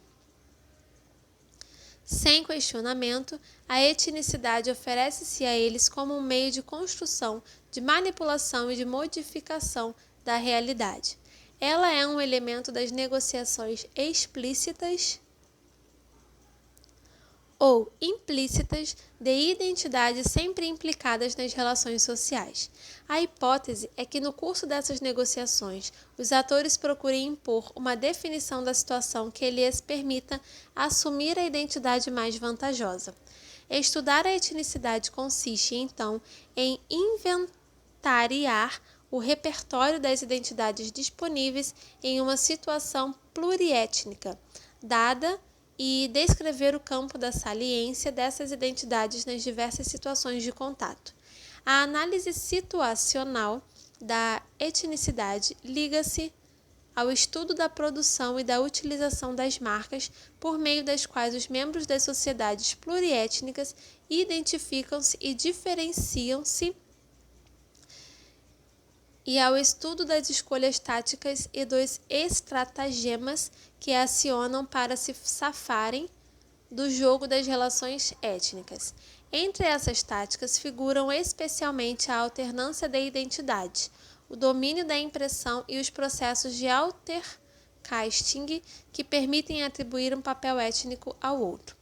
S1: Sem questionamento, a etnicidade oferece-se a eles como um meio de construção, de manipulação e de modificação da realidade. Ela é um elemento das negociações explícitas ou implícitas de identidade sempre implicadas nas relações sociais. A hipótese é que no curso dessas negociações, os atores procurem impor uma definição da situação que lhes permita assumir a identidade mais vantajosa. Estudar a etnicidade consiste, então, em inventariar o repertório das identidades disponíveis em uma situação pluriétnica, dada e descrever o campo da saliência dessas identidades nas diversas situações de contato. A análise situacional da etnicidade liga-se ao estudo da produção e da utilização das marcas por meio das quais os membros das sociedades pluriétnicas identificam-se e diferenciam-se, e ao estudo das escolhas táticas e dos estratagemas que acionam para se safarem do jogo das relações étnicas. Entre essas táticas figuram especialmente a alternância da identidade, o domínio da impressão e os processos de altercasting que permitem atribuir um papel étnico ao outro.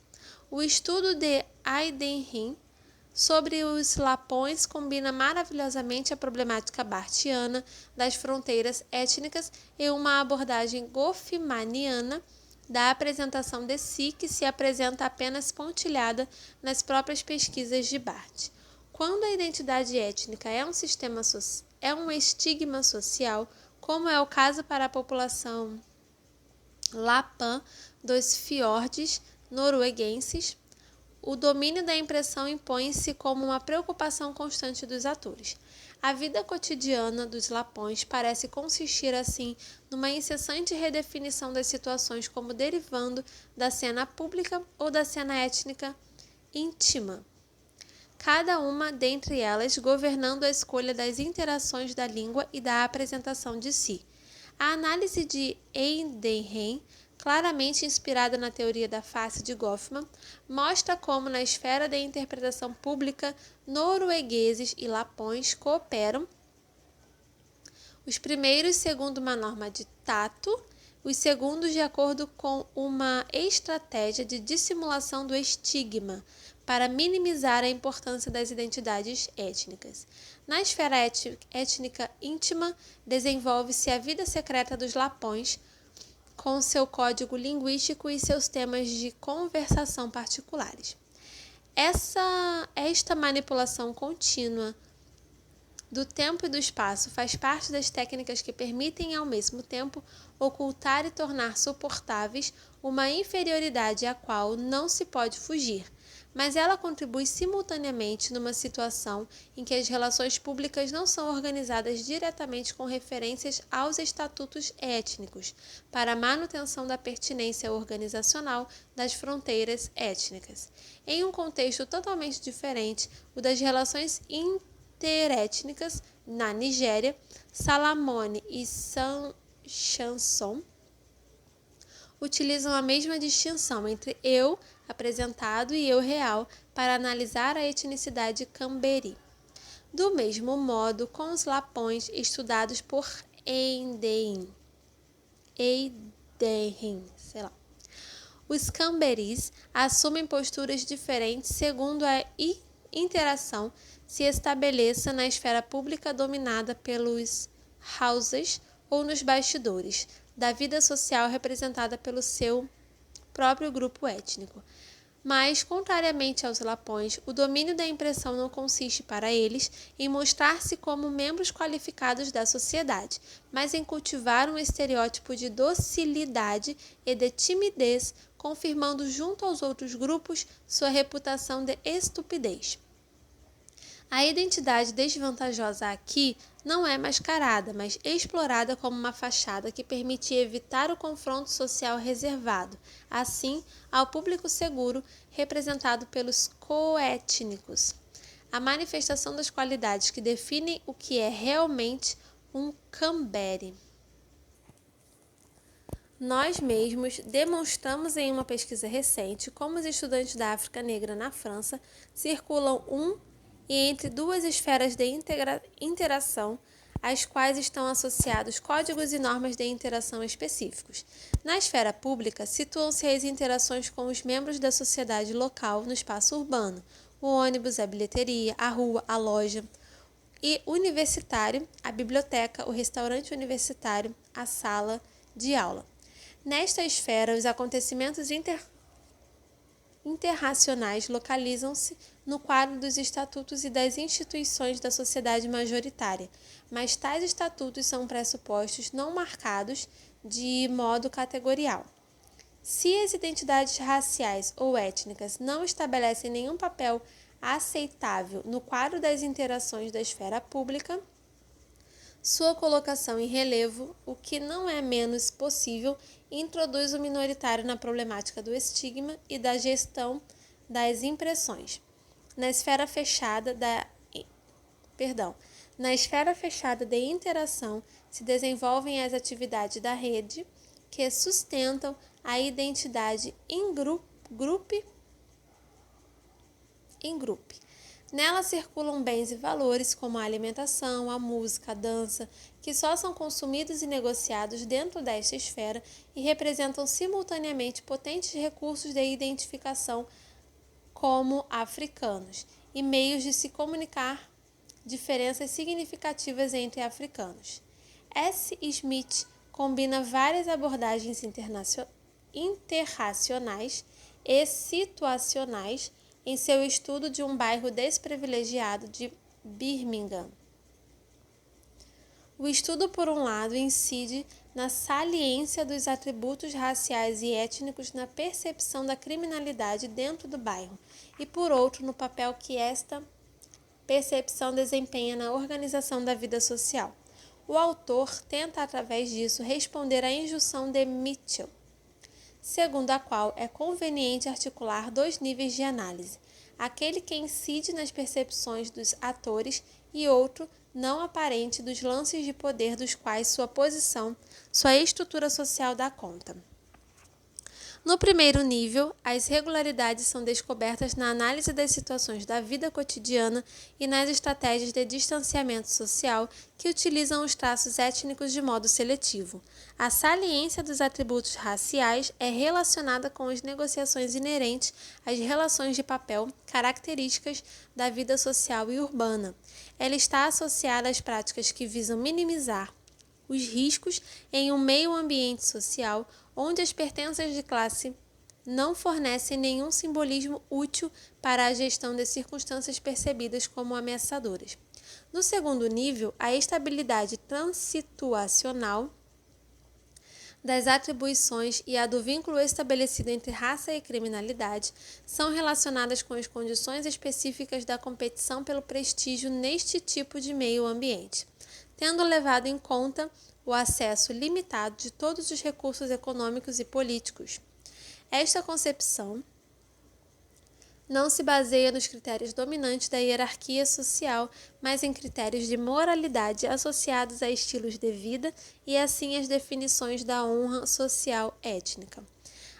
S1: O estudo de Heidenreich sobre os lapões combina maravilhosamente a problemática barthiana das fronteiras étnicas e uma abordagem goffmaniana da apresentação de si que se apresenta apenas pontilhada nas próprias pesquisas de Barth. Quando a identidade étnica é um estigma social, como é o caso para a população lapã dos fiordes norueguenses, o domínio da impressão impõe-se como uma preocupação constante dos atores. A vida cotidiana dos lapões parece consistir, assim, numa incessante redefinição das situações como derivando da cena pública ou da cena étnica íntima, cada uma dentre elas governando a escolha das interações da língua e da apresentação de si. A análise de Heidenreich, claramente inspirada na teoria da face de Goffman, mostra como na esfera da interpretação pública noruegueses e lapões cooperam, os primeiros segundo uma norma de tato, os segundos de acordo com uma estratégia de dissimulação do estigma, para minimizar a importância das identidades étnicas. Na esfera étnica íntima, desenvolve-se a vida secreta dos lapões, com seu código linguístico e seus temas de conversação particulares. Esta manipulação contínua do tempo e do espaço faz parte das técnicas que permitem, ao mesmo tempo, ocultar e tornar suportáveis uma inferioridade à qual não se pode fugir, mas ela contribui simultaneamente numa situação em que as relações públicas não são organizadas diretamente com referências aos estatutos étnicos, para a manutenção da pertinência organizacional das fronteiras étnicas. Em um contexto totalmente diferente, o das relações interétnicas, na Nigéria, Salamone e Chanson utilizam a mesma distinção entre eu apresentado e eu real para analisar a etnicidade camberi. Do mesmo modo, com os lapões estudados por Heidenreich, os camberis assumem posturas diferentes segundo a interação se estabeleça na esfera pública dominada pelos houses ou nos bastidores da vida social representada pelo seu próprio grupo étnico. Mas, contrariamente aos lapões, o domínio da impressão não consiste para eles em mostrar-se como membros qualificados da sociedade, mas em cultivar um estereótipo de docilidade e de timidez, confirmando junto aos outros grupos sua reputação de estupidez. A identidade desvantajosa aqui não é mascarada, mas explorada como uma fachada que permite evitar o confronto social reservado, assim, ao público seguro, representado pelos coétnicos. A manifestação das qualidades que definem o que é realmente um cambere. Nós mesmos demonstramos em uma pesquisa recente como os estudantes da África Negra na França circulam e entre duas esferas de interação, às quais estão associados códigos e normas de interação específicos. Na esfera pública, situam-se as interações com os membros da sociedade local no espaço urbano, o ônibus, a bilheteria, a rua, a loja, e universitário, a biblioteca, o restaurante universitário, a sala de aula. Nesta esfera, os acontecimentos interracionais localizam-se no quadro dos estatutos e das instituições da sociedade majoritária, mas tais estatutos são pressupostos não marcados de modo categorial. Se as identidades raciais ou étnicas não estabelecem nenhum papel aceitável no quadro das interações da esfera pública, sua colocação em relevo, o que não é menos possível, introduz o minoritário na problemática do estigma e da gestão das impressões. Na esfera fechada de interação se desenvolvem as atividades da rede que sustentam a identidade em grupo. Nela circulam bens e valores como a alimentação, a música, a dança, que só são consumidos e negociados dentro desta esfera e representam simultaneamente potentes recursos de identificação como africanos e meios de se comunicar diferenças significativas entre africanos. S. Smith combina várias abordagens interracionais e situacionais em seu estudo de um bairro desprivilegiado de Birmingham. O estudo, por um lado, incide na saliência dos atributos raciais e étnicos na percepção da criminalidade dentro do bairro e, por outro, no papel que esta percepção desempenha na organização da vida social. O autor tenta, através disso, responder à injunção de Mitchell, segundo a qual é conveniente articular dois níveis de análise, aquele que incide nas percepções dos atores e outro não aparente dos lances de poder dos quais sua posição, sua estrutura social dá conta. No primeiro nível, as regularidades são descobertas na análise das situações da vida cotidiana e nas estratégias de distanciamento social que utilizam os traços étnicos de modo seletivo. A saliência dos atributos raciais é relacionada com as negociações inerentes às relações de papel características da vida social e urbana. Ela está associada às práticas que visam minimizar os riscos em um meio ambiente social onde as pertenças de classe não fornecem nenhum simbolismo útil para a gestão de circunstâncias percebidas como ameaçadoras. No segundo nível, a estabilidade transituacional das atribuições e a do vínculo estabelecido entre raça e criminalidade são relacionadas com as condições específicas da competição pelo prestígio neste tipo de meio ambiente, tendo levado em conta o acesso limitado de todos os recursos econômicos e políticos. Esta concepção não se baseia nos critérios dominantes da hierarquia social, mas em critérios de moralidade associados a estilos de vida e assim as definições da honra social étnica.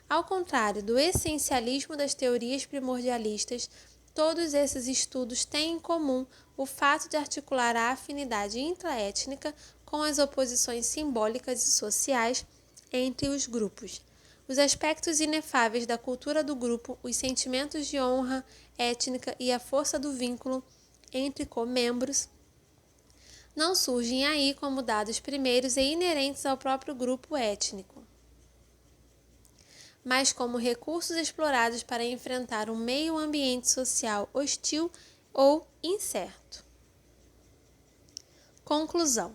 S1: Ao contrário do essencialismo das teorias primordialistas, todos esses estudos têm em comum o fato de articular a afinidade intraétnica com as oposições simbólicas e sociais entre os grupos. Os aspectos inefáveis da cultura do grupo, os sentimentos de honra étnica e a força do vínculo entre comembros não surgem aí como dados primeiros e inerentes ao próprio grupo étnico, mas como recursos explorados para enfrentar um meio ambiente social hostil ou incerto. Conclusão.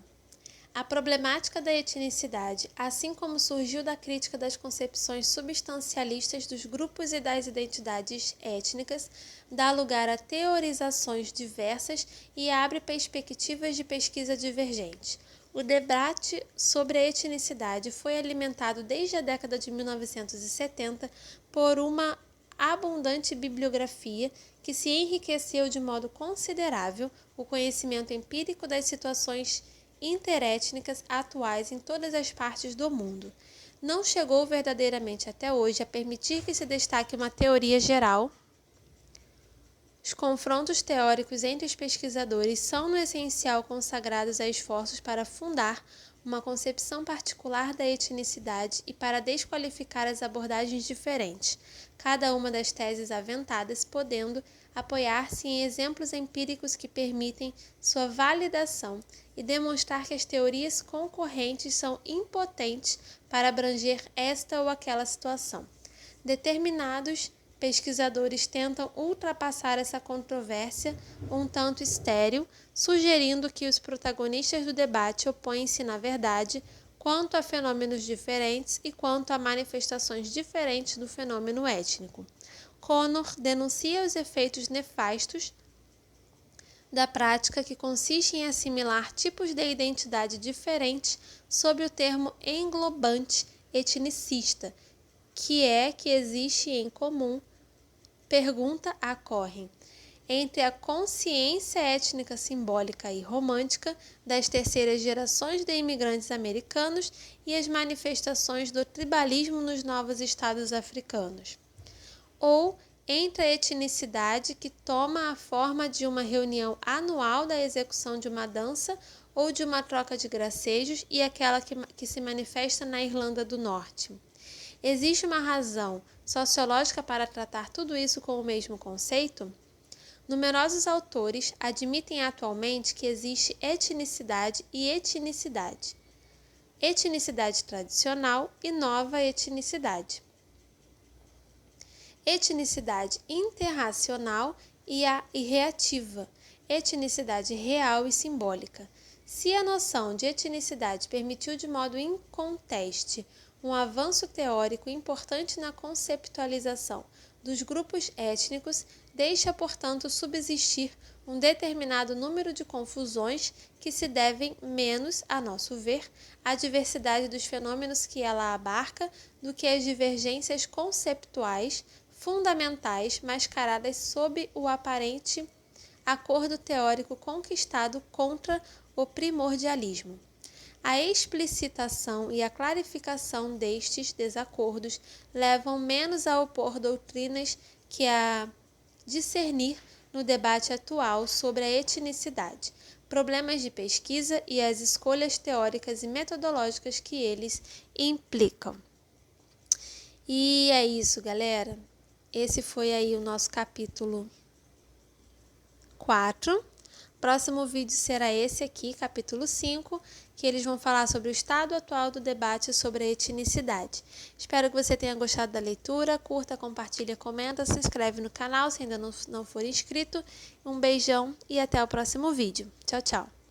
S1: A problemática da etnicidade, assim como surgiu da crítica das concepções substancialistas dos grupos e das identidades étnicas, dá lugar a teorizações diversas e abre perspectivas de pesquisa divergentes. O debate sobre a etnicidade foi alimentado desde a década de 1970 por uma abundante bibliografia que se enriqueceu de modo considerável o conhecimento empírico das situações interétnicas atuais em todas as partes do mundo. não chegou verdadeiramente até hoje a permitir que se destaque uma teoria geral. Os confrontos teóricos entre os pesquisadores são, no essencial, consagrados a esforços para fundar uma concepção particular da etnicidade e para desqualificar as abordagens diferentes, cada uma das teses aventadas podendo apoiar-se em exemplos empíricos que permitem sua validação e demonstrar que as teorias concorrentes são impotentes para abranger esta ou aquela situação. Determinados pesquisadores tentam ultrapassar essa controvérsia um tanto estéril, sugerindo que os protagonistas do debate opõem-se, na verdade, quanto a fenômenos diferentes e quanto a manifestações diferentes do fenômeno étnico. Connor denuncia os efeitos nefastos da prática que consiste em assimilar tipos de identidade diferentes sob o termo englobante etnicista, que existe em comum, pergunta ocorre entre a consciência étnica simbólica e romântica das terceiras gerações de imigrantes americanos e as manifestações do tribalismo nos novos estados africanos, ou entre a etnicidade que toma a forma de uma reunião anual da execução de uma dança ou de uma troca de gracejos e aquela que se manifesta na Irlanda do Norte. Existe uma razão sociológica para tratar tudo isso com o mesmo conceito? Numerosos autores admitem atualmente que existe etnicidade e etnicidade, etnicidade tradicional e nova etnicidade, etnicidade interracial e a reativa, etnicidade real e simbólica. Se a noção de etnicidade permitiu de modo inconteste um avanço teórico importante na conceptualização dos grupos étnicos, deixa, portanto, subsistir um determinado número de confusões que se devem menos, a nosso ver, à diversidade dos fenômenos que ela abarca do que às divergências conceptuais fundamentais mascaradas sob o aparente acordo teórico conquistado contra o primordialismo. A explicitação e a clarificação destes desacordos levam menos a opor doutrinas que a discernir no debate atual sobre a etnicidade, problemas de pesquisa e as escolhas teóricas e metodológicas que eles implicam. E é isso, galera. Esse foi aí o nosso capítulo 4. Próximo vídeo será esse aqui, capítulo 5, que eles vão falar sobre o estado atual do debate sobre a etnicidade. Espero que você tenha gostado da leitura. Curta, compartilha, comenta, se inscreve no canal se ainda não for inscrito. Um beijão e até o próximo vídeo. Tchau, tchau.